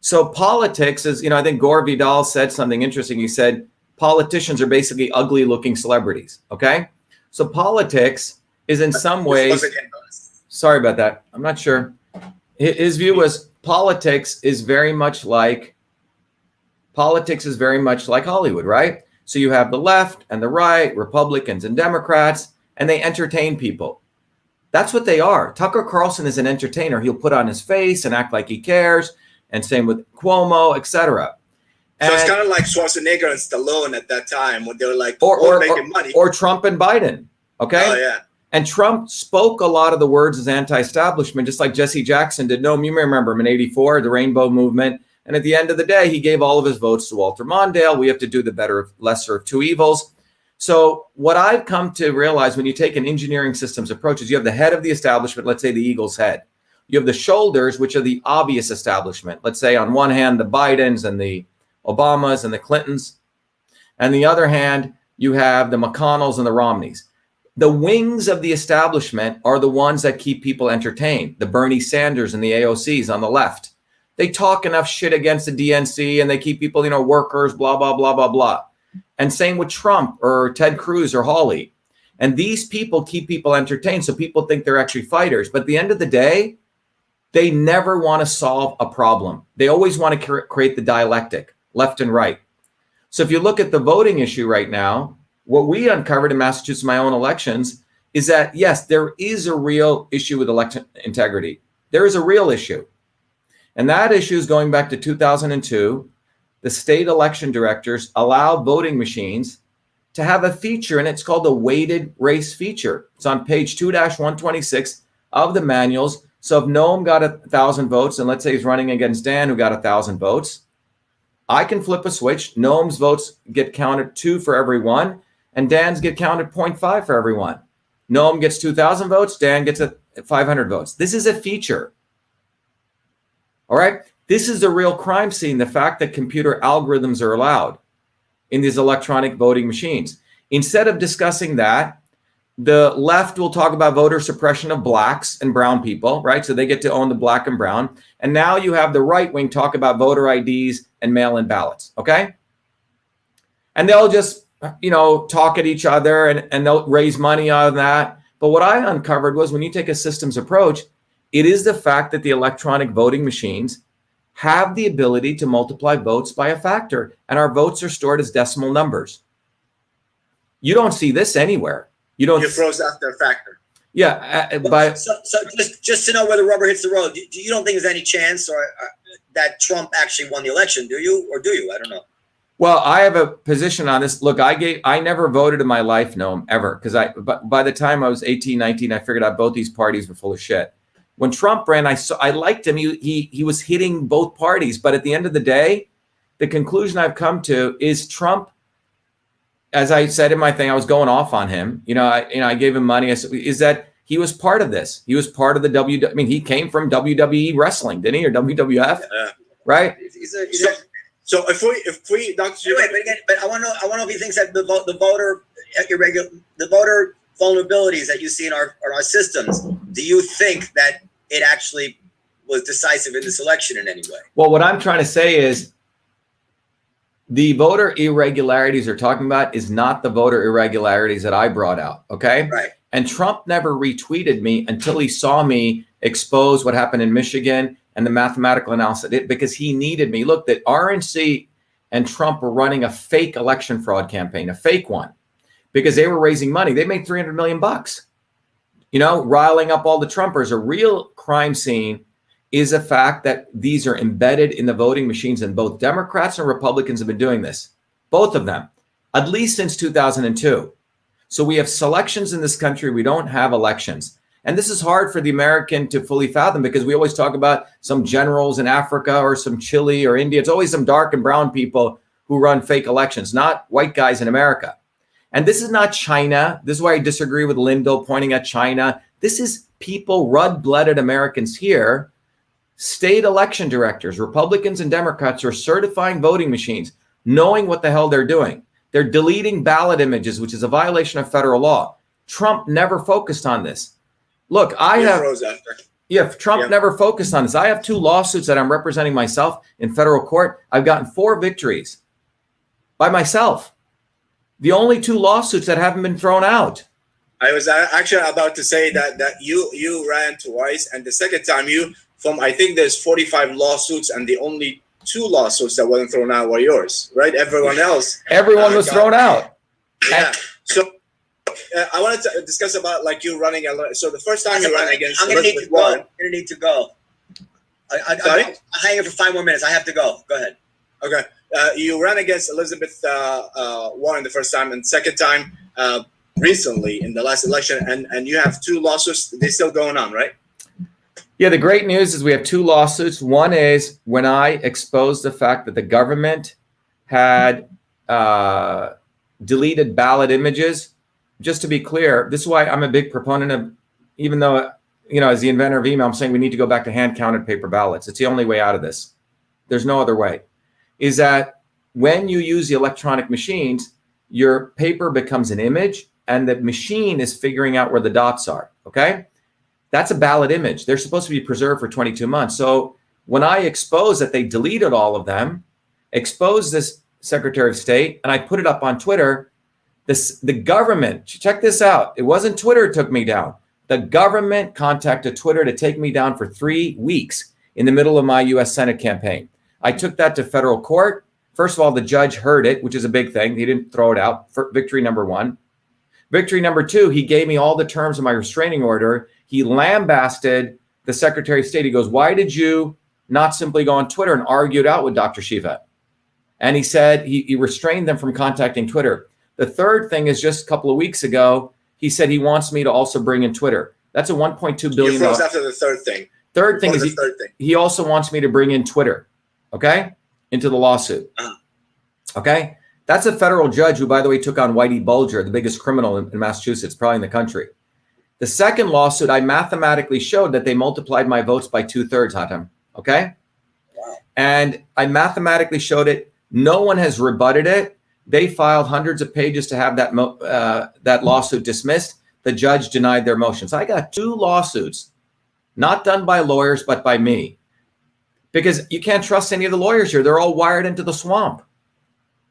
So politics is, I think Gore Vidal said something interesting. He said, politicians are basically ugly looking celebrities. Okay. So politics is in some ways, sorry about that. I'm not sure. His view was politics is very much like Hollywood, right? So you have the left and the right, Republicans and Democrats, and they entertain people. That's what they are. Tucker Carlson is an entertainer. He'll put on his face and act like he cares. And same with Cuomo, etc. So it's kind of like Schwarzenegger and Stallone at that time when they were like, or making money. Or Trump and Biden, okay? Oh, yeah. And Trump spoke a lot of the words as anti-establishment, just like Jesse Jackson did. No, you may remember him in '84, the Rainbow Movement. And at the end of the day, he gave all of his votes to Walter Mondale. We have to do the lesser of 2 evils. So what I've come to realize when you take an engineering systems approach is you have the head of the establishment, let's say the Eagles head. You have the shoulders, which are the obvious establishment. Let's say on one hand, the Bidens and the Obamas and the Clintons. And the other hand, you have the McConnells and the Romneys. The wings of the establishment are the ones that keep people entertained. The Bernie Sanders and the AOCs on the left. They talk enough shit against the DNC and they keep people, workers, blah, blah, blah, blah, blah. And same with Trump or Ted Cruz or Hawley. And these people keep people entertained. So people think they're actually fighters. But at the end of the day, they never want to solve a problem. They always want to create the dialectic, left and right. So if you look at the voting issue right now, what we uncovered in Massachusetts, my own elections, is that, yes, there is a real issue with election integrity. There is a real issue. And that issue is going back to 2002. The state election directors allowed voting machines to have a feature, and it's called the weighted race feature. It's on page 2-126 of the manuals. So if Noam got 1,000 votes, and let's say he's running against Dan, who got 1,000 votes, I can flip a switch. Noam's votes get counted 2 for every 1, and Dan's get counted 0.5 for every 1. Noam gets 2,000 votes, Dan gets 500 votes. This is a feature. All right? This is the real crime scene, the fact that computer algorithms are allowed in these electronic voting machines. Instead of discussing that, the left will talk about voter suppression of blacks and brown people, right? So they get to own the black and brown. And now you have the right wing talk about voter IDs and mail-in ballots, okay? And they'll just, talk at each other and they'll raise money out of that. But what I uncovered was when you take a systems approach, it is the fact that the electronic voting machines have the ability to multiply votes by a factor, and our votes are stored as decimal numbers. You don't see this anywhere. You froze after a factor. Yeah. So just to know where the rubber hits the road, you don't think there's any chance that Trump actually won the election, do you? Or do you? I don't know. Well, I have a position on this. Look, I never voted in my life, Noam, ever, because by the time I was 18, 19, I figured out both these parties were full of shit. When Trump ran, I liked him. He was hitting both parties. But at the end of the day, the conclusion I've come to is Trump, as I said in my thing, I was going off on him. I gave him money. I said, is that he was part of this. He was part of the he came from WWE wrestling, didn't he? Or WWF, right? So if we, Dr. But I want to know if he thinks that the voter vulnerabilities that you see in our systems, do you think that it actually was decisive in this election in any way? Well, what I'm trying to say is the voter irregularities they're talking about is not the voter irregularities that I brought out, okay? Right. And Trump never retweeted me until he saw me expose what happened in Michigan and the mathematical analysis, because he needed me. Look, that RNC and Trump were running a fake election fraud campaign, a fake one, because they were raising money. They made $300 million, riling up all the Trumpers. A real crime scene is a fact that these are embedded in the voting machines, and both Democrats and Republicans have been doing this, both of them, at least since 2002. So we have selections in this country. We don't have elections. And this is hard for the American to fully fathom, because we always talk about some generals in Africa or some Chile or India. It's always some dark and brown people who run fake elections, not white guys in America. And this is not China. This is why I disagree with Lindell pointing at China. This is people, red-blooded Americans here, state election directors, Republicans and Democrats, are certifying voting machines, knowing what the hell they're doing. They're deleting ballot images, which is a violation of federal law. Trump never focused on this. Look, Trump never focused on this. I have 2 lawsuits that I'm representing myself in federal court. I've gotten 4 victories by myself. The only 2 lawsuits that haven't been thrown out. I was actually about to say that you ran twice, and the second time I think there's 45 lawsuits, and the only 2 lawsuits that wasn't thrown out were yours, right? Everyone else. Everyone was thrown out. Yeah. So I wanted to discuss about you running. So the first time you ran against Elizabeth Warren. I'm going to need to go. Sorry? I'm hanging for 5 more minutes. I have to go. Go ahead. Okay. You ran against Elizabeth Warren the first time, and second time recently in the last election, and you have 2 lawsuits. They're still going on, right? Yeah, the great news is we have 2 lawsuits. One is when I exposed the fact that the government had deleted ballot images. Just to be clear, this is why I'm a big proponent of, even though, as the inventor of email, I'm saying we need to go back to hand-counted paper ballots. It's the only way out of this. There's no other way. Is that when you use the electronic machines, your paper becomes an image, and the machine is figuring out where the dots are, okay? That's a ballot image. They're supposed to be preserved for 22 months. So when I exposed that they deleted all of them, exposed this Secretary of State, and I put it up on Twitter, The government, check this out. It wasn't Twitter took me down. The government contacted Twitter to take me down for 3 weeks in the middle of my US Senate campaign. I took that to federal court. First of all, the judge heard it, which is a big thing. He didn't throw it out. For victory number one. Victory number two, he gave me all the terms of my restraining order. He lambasted the Secretary of State. He goes, why did you not simply go on Twitter and argue it out with Dr.SHIVA? And he said he restrained them from contacting Twitter. The third thing is just a couple of weeks ago, he said he wants me to also bring in Twitter. That's a $1.2 billion. You froze after the third thing. Third thing is he also wants me to bring in Twitter, okay, into the lawsuit. Okay? That's a federal judge who, by the way, took on Whitey Bulger, the biggest criminal in Massachusetts, probably in the country. The second lawsuit, I mathematically showed that they multiplied my votes by 2/3, Hatem. Okay? Wow. And I mathematically showed it. No one has rebutted it. They filed hundreds of pages to have that lawsuit dismissed. The judge denied their motions. I got 2 lawsuits, not done by lawyers, but by me. Because you can't trust any of the lawyers here. They're all wired into the swamp.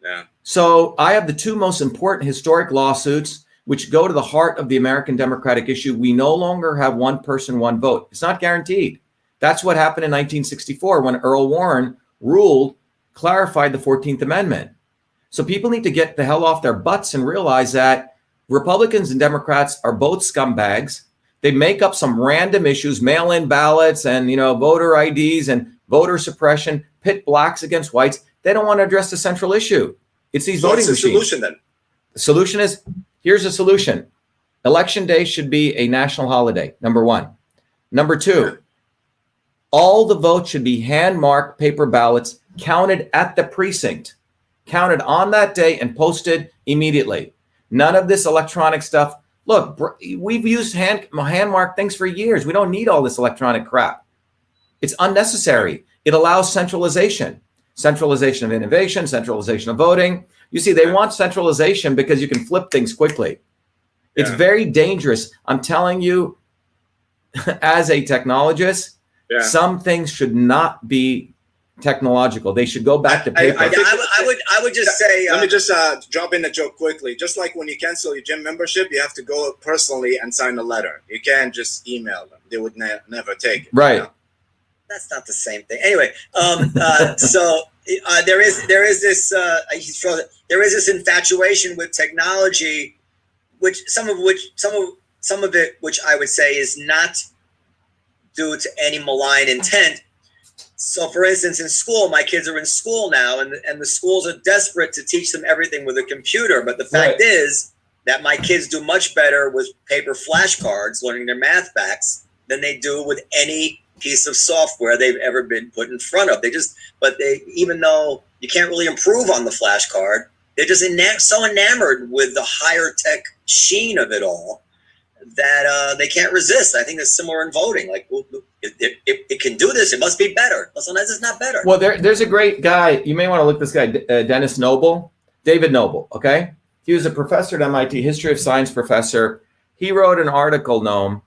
Yeah. So I have the 2 most important historic lawsuits, which go to the heart of the American democratic issue. We no longer have one person, one vote. It's not guaranteed. That's what happened in 1964 when Earl Warren clarified the 14th Amendment. So people need to get the hell off their butts and realize that Republicans and Democrats are both scumbags. They make up some random issues, mail-in ballots and, voter IDs and voter suppression, pit blacks against whites. They don't want to address the central issue. It's these voting machines. What's the solution then? The solution is, here's a solution. Election day should be a national holiday, number 1. Number 2, all the votes should be hand-marked paper ballots counted at the precinct, counted on that day and posted immediately. None of this electronic stuff. Look, we've used hand-marked things for years. We don't need all this electronic crap. It's unnecessary. It allows centralization of innovation, centralization of voting. You see, they want centralization because you can flip things quickly. It's very dangerous. I'm telling you, as a technologist, some things should not be technological. They should go back to paper. I would just say. Let me just drop in a joke quickly. Just like when you cancel your gym membership, you have to go personally and sign a letter. You can't just email them. They would never take it. Right. That's not the same thing. Anyway, so there is this infatuation with technology, some of it, which I would say is not due to any malign intent. So, for instance, in school, my kids are in school now, and the schools are desperate to teach them everything with a computer. But the fact is that my kids do much better with paper flashcards, learning their math facts, than they do with any piece of software they've ever been put in front of. Even though you can't really improve on the flashcard, they're just so enamored with the higher tech sheen of it all that they can't resist. I think it's similar in voting. Like, it can do this, it must be better. But sometimes it's not better. Well, there's a great guy. You may want to look this guy, David Noble. Okay, he was a professor at MIT, history of science professor. He wrote an article, Noam,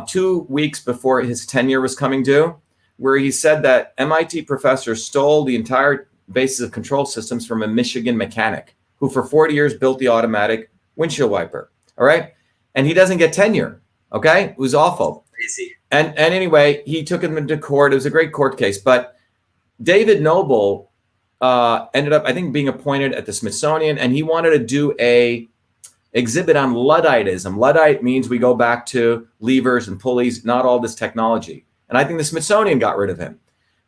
2 weeks before his tenure was coming due, where he said that MIT professors stole the entire basis of control systems from a Michigan mechanic who for 40 years built the automatic windshield wiper. All right. And he doesn't get tenure. Okay. It was awful. Crazy. And anyway, he took him into court. It was a great court case. But David Noble ended up, I think, being appointed at the Smithsonian, and he wanted to do a exhibit on Ludditism. Luddite means we go back to levers and pulleys, not all this technology. And I think the Smithsonian got rid of him.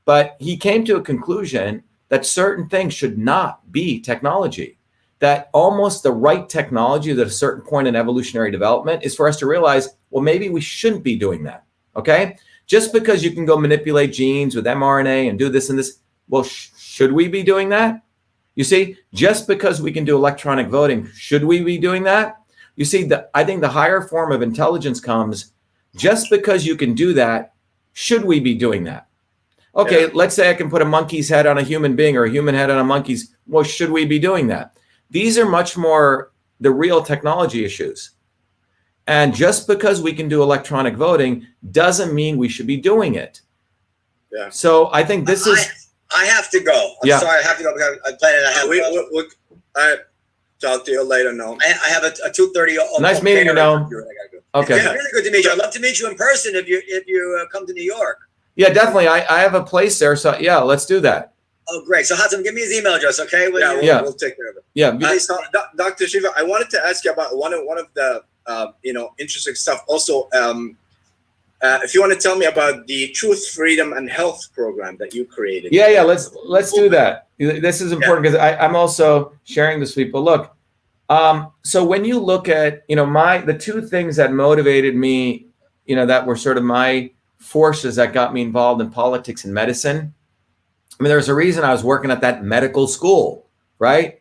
But he came to a conclusion that certain things should not be technology, that almost the right technology at a certain point in evolutionary development is for us to realize, well, maybe we shouldn't be doing that. Okay? Just because you can go manipulate genes with mRNA and do this and this, well, should we be doing that? You see, just because we can do electronic voting, should we be doing that? You see, I think the higher form of intelligence comes just because you can do that, should we be doing that? Okay, let's say I can put a monkey's head on a human being or a human head on a monkey's. Well, should we be doing that? These are much more the real technology issues. And just because we can do electronic voting doesn't mean we should be doing it. Yeah. So I think this is... I have to go. I'm sorry, I have to go because I'm planning to have Talk to you later, Noam. I have a 2:30. Nice meeting you, Noam. Okay. It's really good to meet you. I'd love to meet you in person if you come to New York. Yeah, definitely. I have a place there, so yeah, let's do that. Oh, great. So Hatem, give me his email address, okay? We'll take care of it. Yeah. So, Dr. Shiva, I wanted to ask you about one of the interesting stuff. Also, if you want to tell me about the Truth, Freedom, and Health program that you created. Yeah. Let's do that. This is important because I'm also sharing this with people. Look, so when you look at the two things that motivated me, that were sort of my forces that got me involved in politics and medicine. I mean, there's a reason I was working at that medical school, right?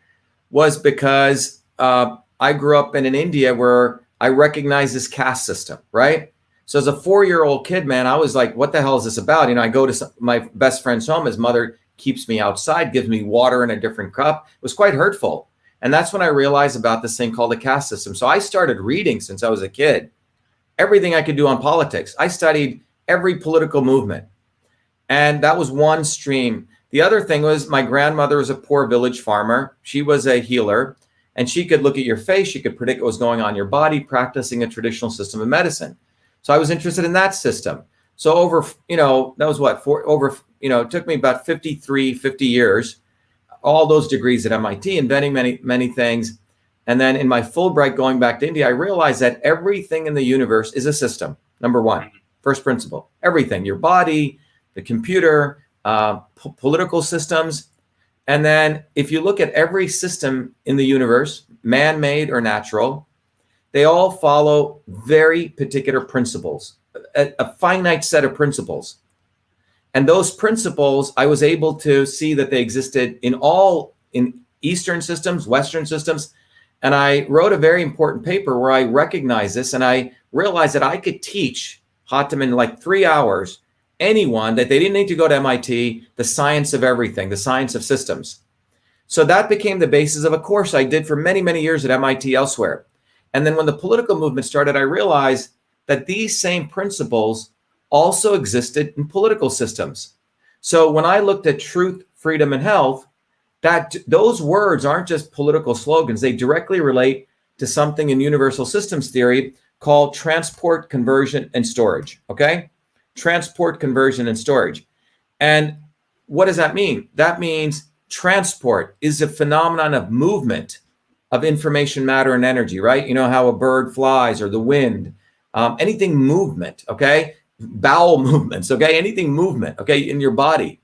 Was because I grew up in India where I recognized this caste system, right? So as a 4-year-old kid, man, I was like, what the hell is this about? I go to my best friend's home. His mother keeps me outside, gives me water in a different cup. It was quite hurtful. And that's when I realized about this thing called the caste system. So I started reading since I was a kid, everything I could do on politics. I studied every political movement. And that was one stream. The other thing was my grandmother was a poor village farmer. She was a healer, and she could look at your face. She could predict what was going on in your body, practicing a traditional system of medicine. So I was interested in that system. So over, that was what, it took me about 50 years, all those degrees at MIT, inventing many things. And then in my Fulbright going back to India, I realized that everything in the universe is a system. Number one, first principle, everything, your body, the computer, political systems. And then if you look at every system in the universe, man-made or natural, they all follow very particular principles, a finite set of principles. And those principles, I was able to see that they existed in Eastern systems, Western systems. And I wrote a very important paper where I recognized this, and I realized that I could teach Hatem in like 3 hours, anyone, that they didn't need to go to MIT, the science of everything, the science of systems. So that became the basis of a course I did for many years at MIT elsewhere. And then when the political movement started, I realized that these same principles also existed in political systems. So when I looked at truth, freedom, and health, that those words aren't just political slogans. They directly relate to something in universal systems theory called transport, conversion, and storage. Okay? Transport, conversion, and storage. And what does that mean? That means transport is a phenomenon of movement of information, matter, and energy, right? You know how a bird flies or the wind, anything movement, okay? Bowel movements, okay? Anything movement, okay, in your body.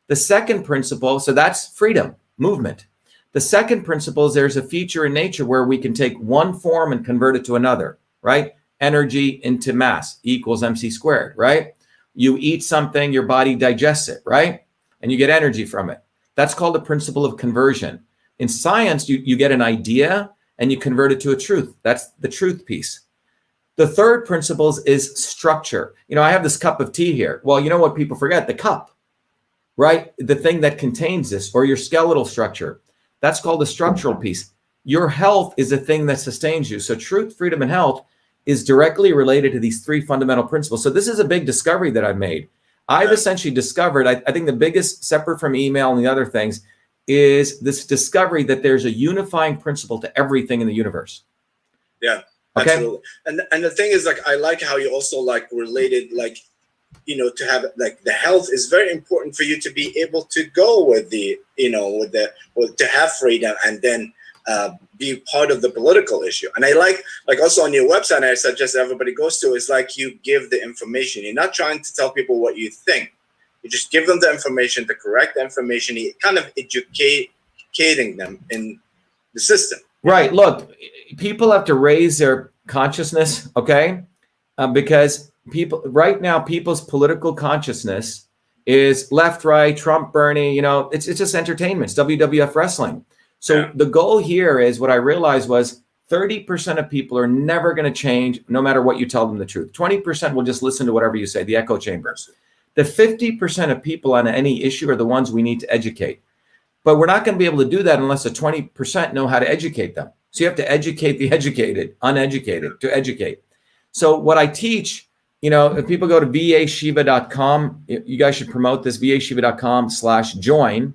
The second principle, so that's freedom, movement. The second principle is there's a feature in nature where we can take one form and convert it to another, right? Energy into mass, E equals mc squared, right? You eat something, your body digests it, right? And you get energy from it. That's called the principle of conversion. In science, you get an idea and you convert it to a truth. That's the truth piece. The third principle is structure. I have this cup of tea here. Well, you know what people forget? The cup, right? The thing that contains this, or your skeletal structure. That's called the structural piece. Your health is the thing that sustains you. So truth, freedom, and health is directly related to these three fundamental principles. So this is a big discovery that I've made. I've essentially discovered, I think the biggest, separate from email and the other things, is this discovery that there's a unifying principle to everything in the universe. Yeah, okay? Absolutely. And the thing is, like, I like how you also related, to have the health is very important for you to be able to go with to have freedom and then be part of the political issue. And I like also on your website, I suggest everybody goes to, is you give the information. You're not trying to tell people what you think. You just give them the information, the correct information, kind of educating them in the system. Right. Look, people have to raise their consciousness, okay? Because right now, people's political consciousness is left, right, Trump, Bernie, it's just entertainment. It's WWF wrestling. So The goal here is, what I realized was 30% of people are never going to change no matter what you tell them the truth. 20% will just listen to whatever you say, the echo chambers. The 50% of people on any issue are the ones we need to educate. But we're not going to be able to do that unless the 20% know how to educate them. So you have to educate the educated, uneducated, to educate. So what I teach, if people go to vashiva.com, you guys should promote this, vashiva.com/join.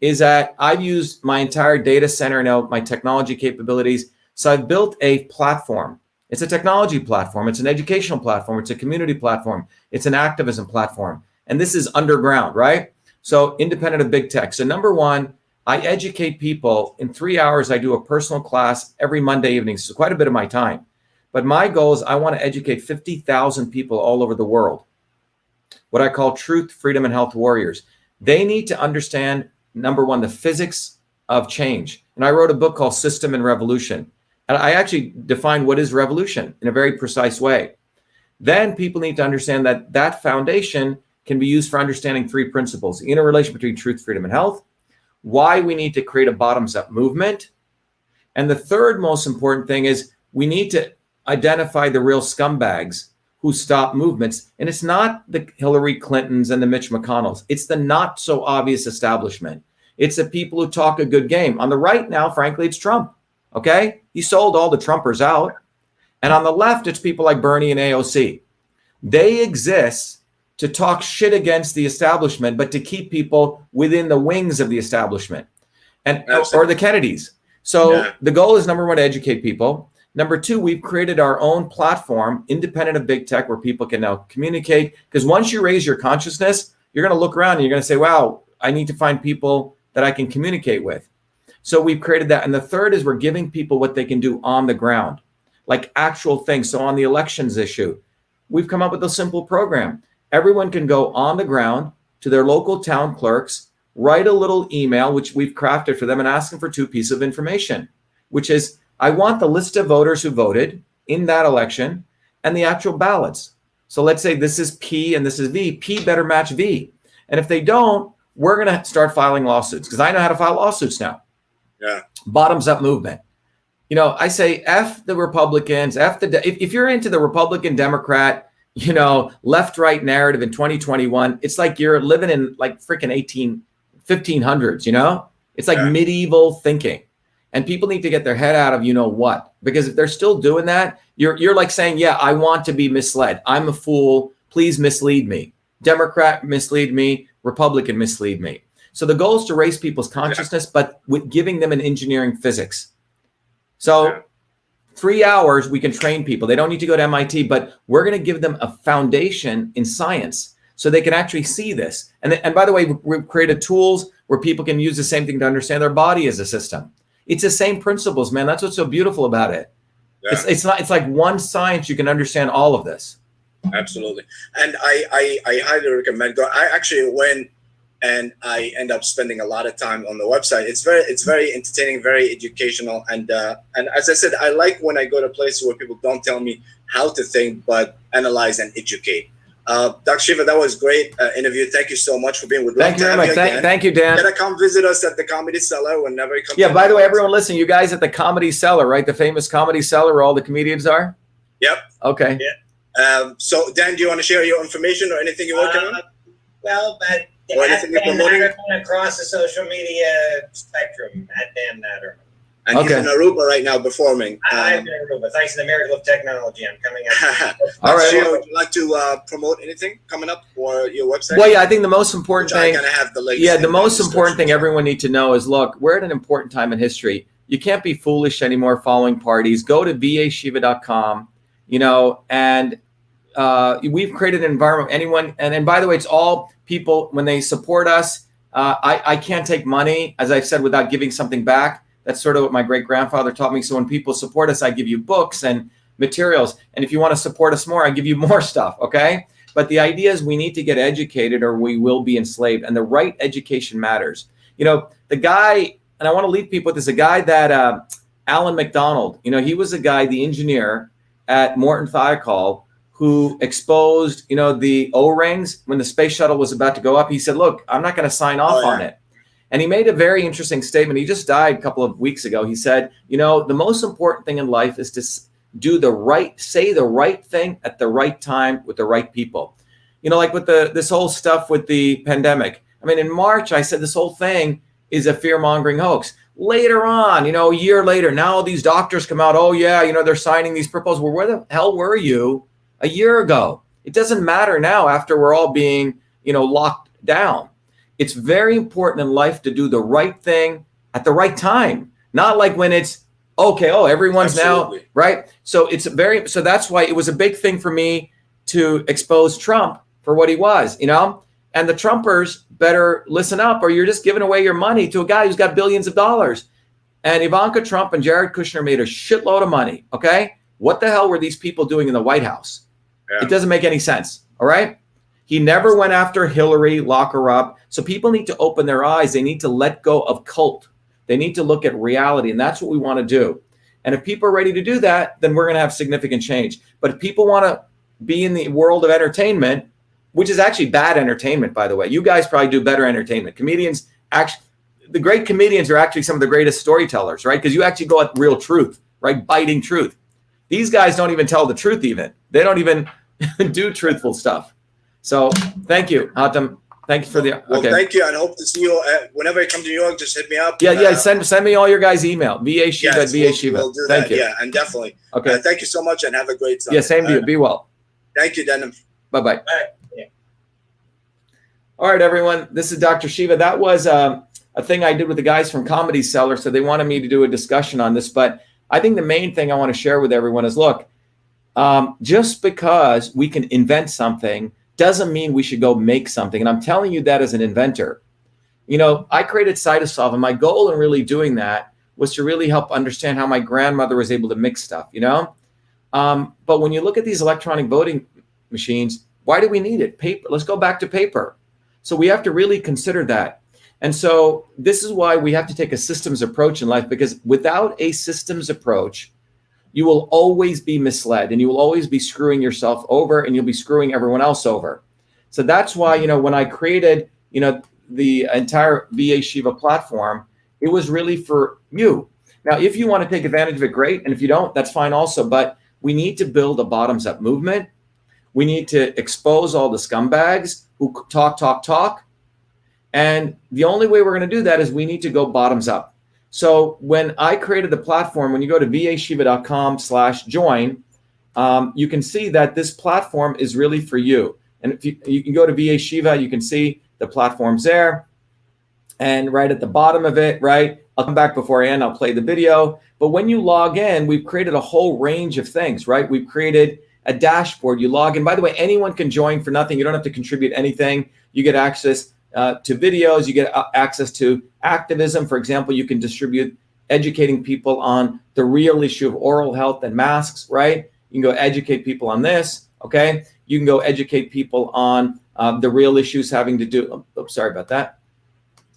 is that I've used my entire data center now, my technology capabilities. So I've built a platform. It's a technology platform. It's an educational platform. It's a community platform. It's an activism platform. And this is underground, right? So independent of big tech. So number one, I educate people. In 3 hours, I do a personal class every Monday evening. So quite a bit of my time. But my goal is I want to educate 50,000 people all over the world, what I call truth, freedom, and health warriors. They need to understand, number one, the physics of change. And I wrote a book called System and Revolution. And I actually define what is revolution in a very precise way. Then people need to understand that that foundation can be used for understanding three principles: the interrelation between truth, freedom, and health, why we need to create a bottoms-up movement. And the third most important thing is we need to identify the real scumbags who stop movements. And it's not the Hillary Clintons and the Mitch McConnells. It's the not so obvious establishment. It's the people who talk a good game. On the right now, frankly, it's Trump. Okay? He sold all the Trumpers out. And on the left, it's people like Bernie and AOC. They exist to talk shit against the establishment, but to keep people within the wings of the establishment, and or the Kennedys. So the goal is, number one, to educate people. Number two, we've created our own platform, independent of big tech, where people can now communicate. Because once you raise your consciousness, you're going to look around and you're going to say, wow, I need to find people that I can communicate with. So we've created that. And the third is we're giving people what they can do on the ground, like actual things. So on the elections issue, we've come up with a simple program. Everyone can go on the ground to their local town clerks, write a little email, which we've crafted for them, and ask them for two pieces of information, which is, I want the list of voters who voted in that election and the actual ballots. So let's say this is P and this is V. P better match V. And if they don't, we're going to start filing lawsuits, because I know how to file lawsuits now. Yeah. Bottoms up movement. You know, I say F the Republicans, if you're into the Republican Democrat, you know, left right narrative in 2021, it's like you're living in like freaking 1500s, you know? It's like medieval thinking. And people need to get their head out of you know what, because if they're still doing that, you're like saying, yeah, I want to be misled. I'm a fool. Please mislead me. Democrat mislead me. Republican mislead me. So the goal is to raise people's consciousness, but with giving them an engineering physics. So 3 hours, we can train people. They don't need to go to MIT, but we're going to give them a foundation in science so they can actually see this. And by the way, we've created tools where people can use the same thing to understand their body as a system. It's the same principles, man. That's what's so beautiful about it. Yeah. It's like one science. You can understand all of this. Absolutely. And I highly recommend go. I actually went and I end up spending a lot of time on the website. It's very entertaining, very educational. And as I said, I like when I go to places where people don't tell me how to think, but analyze and educate. Dr. Shiva, that was great interview. Thank you so much for being with us. Thank you very much. Thank you, Dan. You gotta come visit us at the Comedy Cellar whenever you come. Yeah, by the way, everyone listen, you guys at the Comedy Cellar, right? The famous Comedy Cellar where all the comedians are? Yep. Okay. Yeah. So, Dan, do you want to share your information or anything you're working on? Well, or anything you're promoting? Across the social media spectrum, at Dan Natterman. And he's in Aruba right now performing. I'm in Aruba. Thanks to the miracle of technology, I'm coming out. All right. Shiva, would you like to promote anything coming up or your website? Well, yeah, I think the most important thing. Have the the most important thing everyone needs to know is, look, we're at an important time in history. You can't be foolish anymore following parties. Go to vashiva.com, you know, and we've created an environment. Anyone, and by the way, it's all people when they support us. I can't take money, as I've said, without giving something back. That's sort of what my great-grandfather taught me. So when people support us, I give you books and materials. And if you want to support us more, I give you more stuff, okay? But the idea is we need to get educated or we will be enslaved. And the right education matters. You know, the guy, and I want to leave people with this, a guy that Alan McDonald, you know, he was a guy, the engineer at Morton Thiokol, who exposed, you know, the O-rings when the space shuttle was about to go up. He said, look, I'm not going to sign off on it. And he made a very interesting statement. He just died a couple of weeks ago. He said, you know, the most important thing in life is to say the right thing at the right time with the right people. You know, like with this whole stuff with the pandemic. I mean, in March, I said this whole thing is a fear-mongering hoax. Later on, you know, a year later, now all these doctors come out, oh, yeah, you know, they're signing these proposals. Well, where the hell were you a year ago? It doesn't matter now after we're all being, you know, locked down. it's very important in life to do the right thing at the right time. Not like when it's okay, oh, everyone's Absolutely. now, right? So so that's why it was a big thing for me to expose Trump for what he was, you know? And the Trumpers better listen up, or you're just giving away your money to a guy who's got billions of dollars. And Ivanka Trump and Jared Kushner made a shitload of money, okay? What the hell were these people doing in the White House? Yeah. It doesn't make any sense, all right? He never went after Hillary, lock her up. So people need to open their eyes. They need to let go of cult. They need to look at reality, and that's what we want to do. And if people are ready to do that, then we're going to have significant change. But if people want to be in the world of entertainment, which is actually bad entertainment, by the way, you guys probably do better entertainment. Comedians, actually, the great comedians are actually some of the greatest storytellers, right? Because you actually go at real truth, right? Biting truth. These guys don't even tell the truth even. They don't even do truthful stuff. So thank you, Hatem. Thank you for the, Well, okay. thank you, and hope to see you whenever you come to New York. Just hit me up. Yeah. Send me all your guys' email. VAShiva Yes, at VAShiva. we'll do Thank that. you. Yeah, and definitely. Okay. Thank you so much, and have a great Sunday. Yeah, same to you. Be well. Thank you, Denim. Bye-bye. Yeah. All right, everyone. This is Dr. Shiva. That was a thing I did with the guys from Comedy Cellar. So they wanted me to do a discussion on this. But I think the main thing I want to share with everyone is, look, just because we can invent something doesn't mean we should go make something. And I'm telling you that as an inventor. You know, I created Cytosolve, and my goal in really doing that was to really help understand how my grandmother was able to mix stuff, you know? But when you look at these electronic voting machines, why do we need it? Paper. Let's go back to paper. So we have to really consider that. And so this is why we have to take a systems approach in life, because without a systems approach, you will always be misled, and you will always be screwing yourself over, and you'll be screwing everyone else over. So that's why, you know, when I created, you know, the entire VA Shiva platform, it was really for you. Now, if you want to take advantage of it, great. And if you don't, that's fine also. But we need to build a bottoms up movement. We need to expose all the scumbags who talk. And the only way we're going to do that is we need to go bottoms up. So when I created the platform, when you go to vashiva.com/join, you can see that this platform is really for you. And if you can go to VA Shiva, you can see the platform's there. And right at the bottom of it, right, I'll come back before I end, I'll play the video. But when you log in, we've created a whole range of things, right? We've created a dashboard. You log in. By the way, anyone can join for nothing. You don't have to contribute anything. You get access to videos. You get access to activism. For example, you can distribute educating people on the real issue of oral health and masks, right? You can go educate people on this, okay? You can go educate people on the real issues having to do, oops, sorry about that.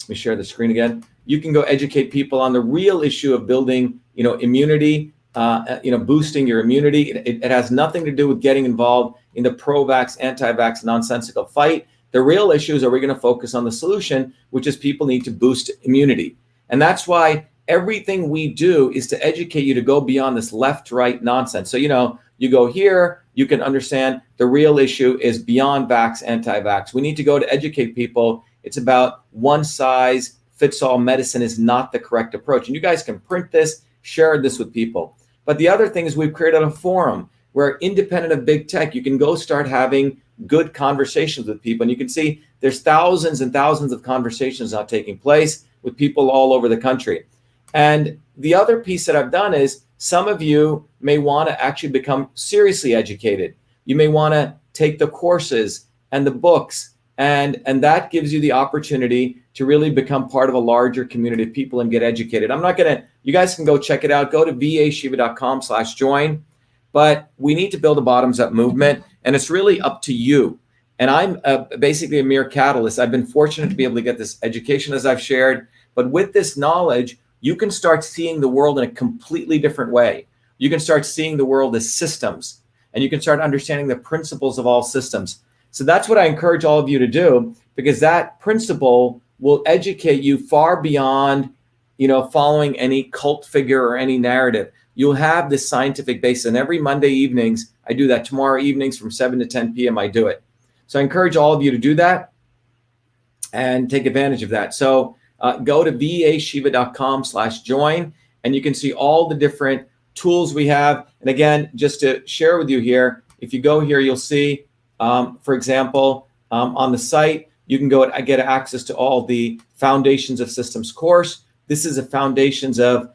Let me share the screen again. You can go educate people on the real issue of building, you know, immunity, boosting your immunity. It has nothing to do with getting involved in the pro-vax, anti-vax nonsensical fight. The real issue is, are we going to focus on the solution, which is people need to boost immunity. And that's why everything we do is to educate you to go beyond this left-right nonsense. So, you know, you go here, you can understand the real issue is beyond vax, anti-vax. We need to go to educate people. It's about one size fits all medicine is not the correct approach. And you guys can print this, share this with people. But the other thing is we've created a forum where, independent of big tech, you can go start having good conversations with people. And you can see there's thousands and thousands of conversations now taking place with people all over the country. And the other piece that I've done is some of you may want to actually become seriously educated. You may want to take the courses and the books, and that gives you the opportunity to really become part of a larger community of people and get educated. I'm not going to, you guys can go check it out. Go to vashiva.com/join. But we need to build a bottoms up movement, and it's really up to you. And I'm basically a mere catalyst. I've been fortunate to be able to get this education, as I've shared. But with this knowledge, you can start seeing the world in a completely different way. You can start seeing the world as systems, and you can start understanding the principles of all systems. So that's what I encourage all of you to do, because that principle will educate you far beyond, you know, following any cult figure or any narrative. You'll have this scientific basis. And every Monday evenings, I do that. Tomorrow evenings from 7 to 10 p.m., I do it. So I encourage all of you to do that and take advantage of that. So go to vashiva.com/join, and you can see all the different tools we have. And again, just to share with you here, if you go here, you'll see, for example, on the site, you can go and get access to all the Foundations of Systems course. This is a Foundations of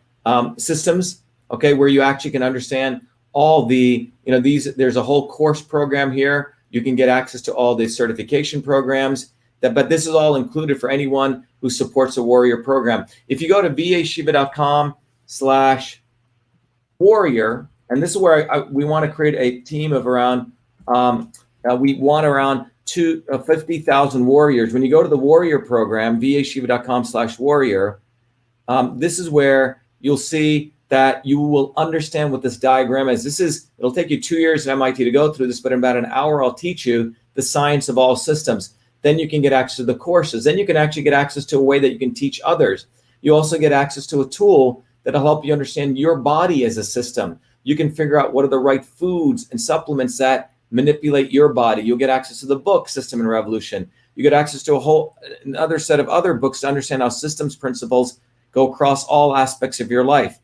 Systems, okay, where you actually can understand all the, there's a whole course program here. You can get access to all the certification programs, but this is all included for anyone who supports a warrior program. If you go to vashiva.com/warrior, and this is where we want to create a team of around, we want around 50,000 warriors. When you go to the warrior program, vashiva.com/warrior, this is where you'll see that you will understand what this diagram is. It'll take you 2 years at MIT to go through this, but in about an hour, I'll teach you the science of all systems. Then you can get access to the courses. Then you can actually get access to a way that you can teach others. You also get access to a tool that'll help you understand your body as a system. You can figure out what are the right foods and supplements that manipulate your body. You'll get access to the book, System and Revolution. You get access to another set of other books to understand how systems principles go across all aspects of your life.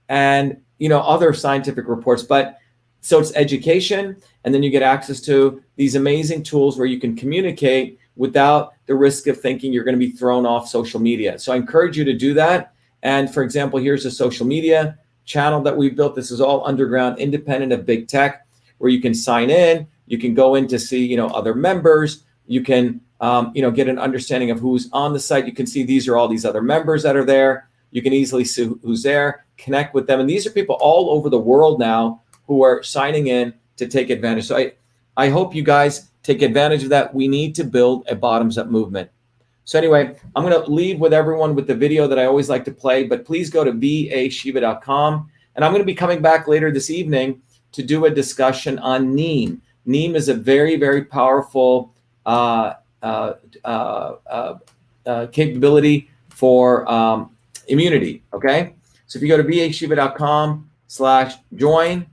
And, other scientific reports. But so it's education. And then you get access to these amazing tools where you can communicate without the risk of thinking you're going to be thrown off social media. So I encourage you to do that. And for example, here's a social media channel that we've built. This is all underground, independent of big tech, where you can sign in. You can go in to see, other members. You can, get an understanding of who's on the site. You can see these are all these other members that are there. You can easily see who's there, connect with them. And these are people all over the world now who are signing in to take advantage. So I hope you guys take advantage of that. We need to build a bottoms-up movement. So anyway, I'm going to leave with everyone with the video that I always like to play, but please go to vashiva.com. And I'm going to be coming back later this evening to do a discussion on neem. Neem is a very, very powerful capability for immunity. Okay. So if you go to vashiva.com/join,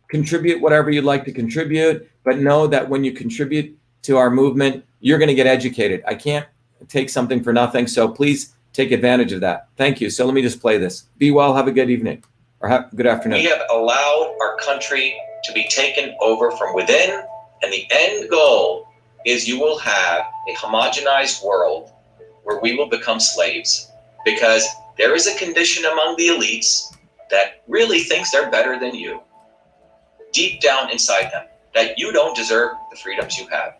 contribute whatever you'd like to contribute, but know that when you contribute to our movement, you're going to get educated. I can't take something for nothing. So please take advantage of that. Thank you. So let me just play this. Be well. Have a good evening or have good afternoon. We have allowed our country to be taken over from within. And the end goal is you will have a homogenized world where we will become slaves, because there is a condition among the elites that really thinks they're better than you, deep down inside them, that you don't deserve the freedoms you have.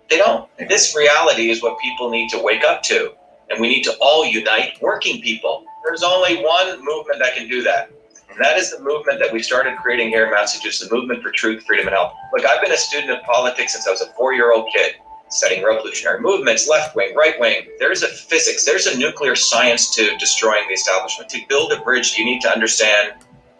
They don't. And this reality is what people need to wake up to. And we need to all unite, working people. There's only one movement that can do that. And that is the movement that we started creating here in Massachusetts, the movement for truth, freedom, and health. Look, I've been a student of politics since I was a 4-year-old kid, studying revolutionary movements, left wing, right wing. There's a physics, there's a nuclear science to destroying the establishment. To build a bridge, you need to understand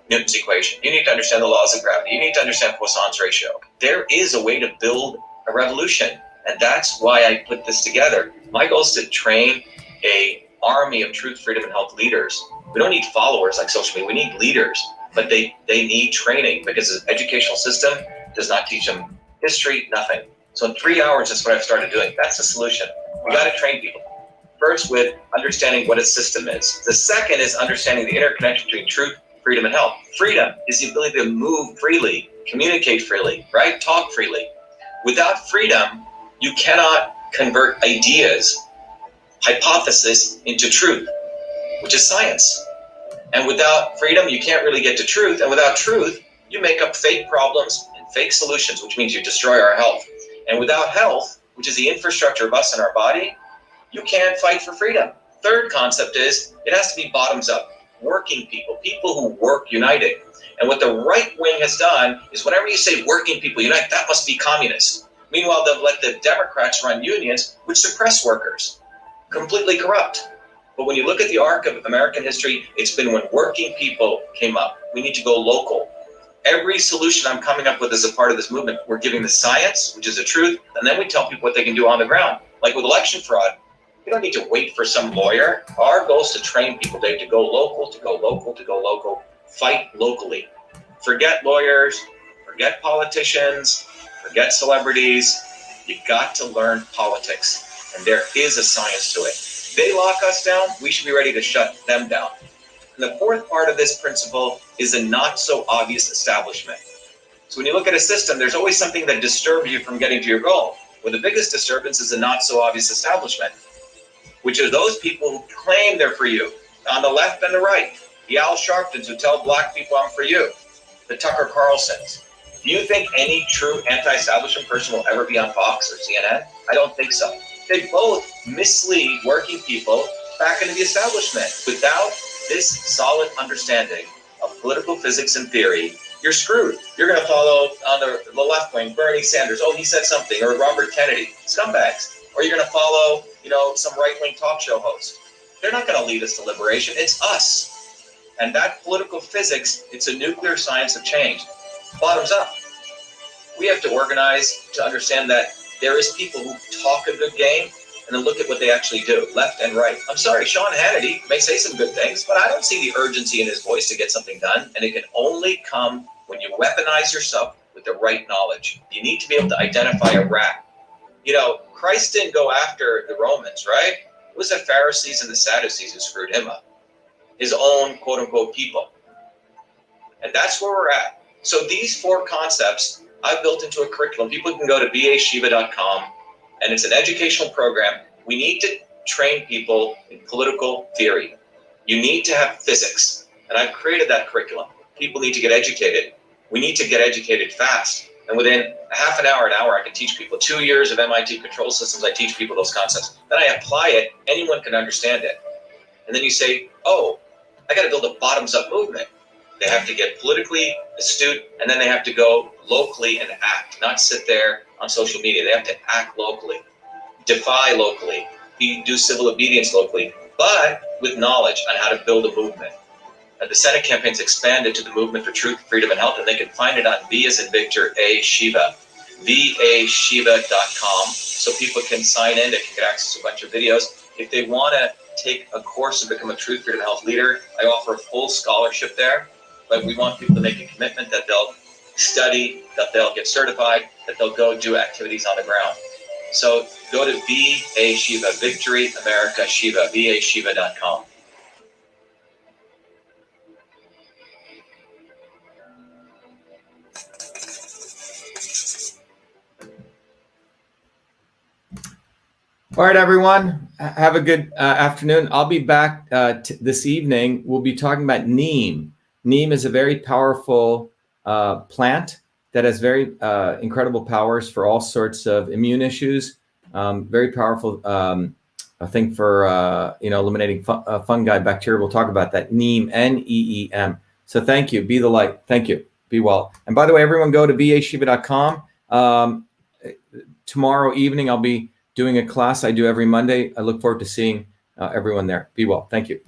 Newton's equation. You need to understand the laws of gravity. You need to understand Poisson's ratio. There is a way to build a revolution. And that's why I put this together. My goal is to train an army of truth, freedom, and health leaders. We don't need followers like social media. We need leaders, but they need training, because the educational system does not teach them history, nothing. So in 3 hours, that's what I've started doing. That's the solution. We got to train people. First, with understanding what a system is. The second is understanding the interconnection between truth, freedom, and health. Freedom is the ability to move freely, communicate freely, right? Talk freely. Without freedom, you cannot convert ideas, hypothesis into truth, which is science. And without freedom, you can't really get to truth. And without truth, you make up fake problems and fake solutions, which means you destroy our health. And without health, which is the infrastructure of us and our body, you can't fight for freedom. Third concept is it has to be bottoms up, working people, people who work united. And what the right wing has done is whenever you say working people unite, that must be communist. Meanwhile, they'll let the Democrats run unions, which suppress workers, completely corrupt. But when you look at the arc of American history, it's been when working people came up. We need to go local. Every solution I'm coming up with as a part of this movement, we're giving the science, which is the truth, and then we tell people what they can do on the ground. Like with election fraud, you don't need to wait for some lawyer. Our goal is to train people, Dave, to go local, to go local, to go local. Fight locally. Forget lawyers, forget politicians, forget celebrities. You got to learn politics, and there is a science to it. They lock us down, we should be ready to shut them down. And the fourth part of this principle is a not so obvious establishment. So when you look at a system, there's always something that disturbs you from getting to your goal. where the biggest disturbance is the not so obvious establishment, which are those people who claim they're for you, on the left and the right. The Al Sharptons who tell black people I'm for you. The Tucker Carlsons. Do you think any true anti-establishment person will ever be on Fox or CNN? I don't think so. They both mislead working people back into the establishment. Without this solid understanding of political physics and theory, you're screwed. You're going to follow on the left wing, Bernie Sanders. Oh, he said something. Or Robert Kennedy. Scumbags. Or you're going to follow, some right-wing talk show host. They're not going to lead us to liberation. It's us. And that political physics, it's a nuclear science of change. Bottoms up. We have to organize to understand that there is people who talk a good game and then look at what they actually do, left and right. I'm sorry, Sean Hannity may say some good things, but I don't see the urgency in his voice to get something done. And it can only come when you weaponize yourself with the right knowledge. You need to be able to identify a rat. Christ didn't go after the Romans, right? It was the Pharisees and the Sadducees who screwed him up. His own quote unquote people. And that's where we're at. So these 4 concepts I've built into a curriculum. People can go to vashiva.com, and it's an educational program. We need to train people in political theory. You need to have physics, and I've created that curriculum. People need to get educated. We need to get educated fast. And within a half an hour, I can teach people. 2 years of MIT control systems, I teach people those concepts. Then I apply it. Anyone can understand it. And then you say, oh, I got to build a bottoms-up movement. They have to get politically astute, and then they have to go locally and act, not sit there on social media. They have to act locally, defy locally, do civil obedience locally, but with knowledge on how to build a movement. The Senate campaign's expanded to the movement for truth, freedom, and health, and they can find it on V as in Victor, A, Shiva, vashiva.com, so people can sign in, they can get access to a bunch of videos. If they want to take a course and become a truth, freedom, health leader, I offer a full scholarship there. But we want people to make a commitment that they'll study, that they'll get certified, that they'll go do activities on the ground. So go to VA Shiva, Victory America Shiva, vashiva.com. All right, everyone. Have a good afternoon. I'll be back this evening. We'll be talking about neem. Neem is a very powerful plant that has very incredible powers for all sorts of immune issues. Very powerful, I think, for eliminating fungi, bacteria. We'll talk about that. Neem, N-E-E-M. So thank you. Be the light. Thank you. Be well. And by the way, everyone go to vashiva.com. Tomorrow evening, I'll be doing a class I do every Monday. I look forward to seeing everyone there. Be well. Thank you.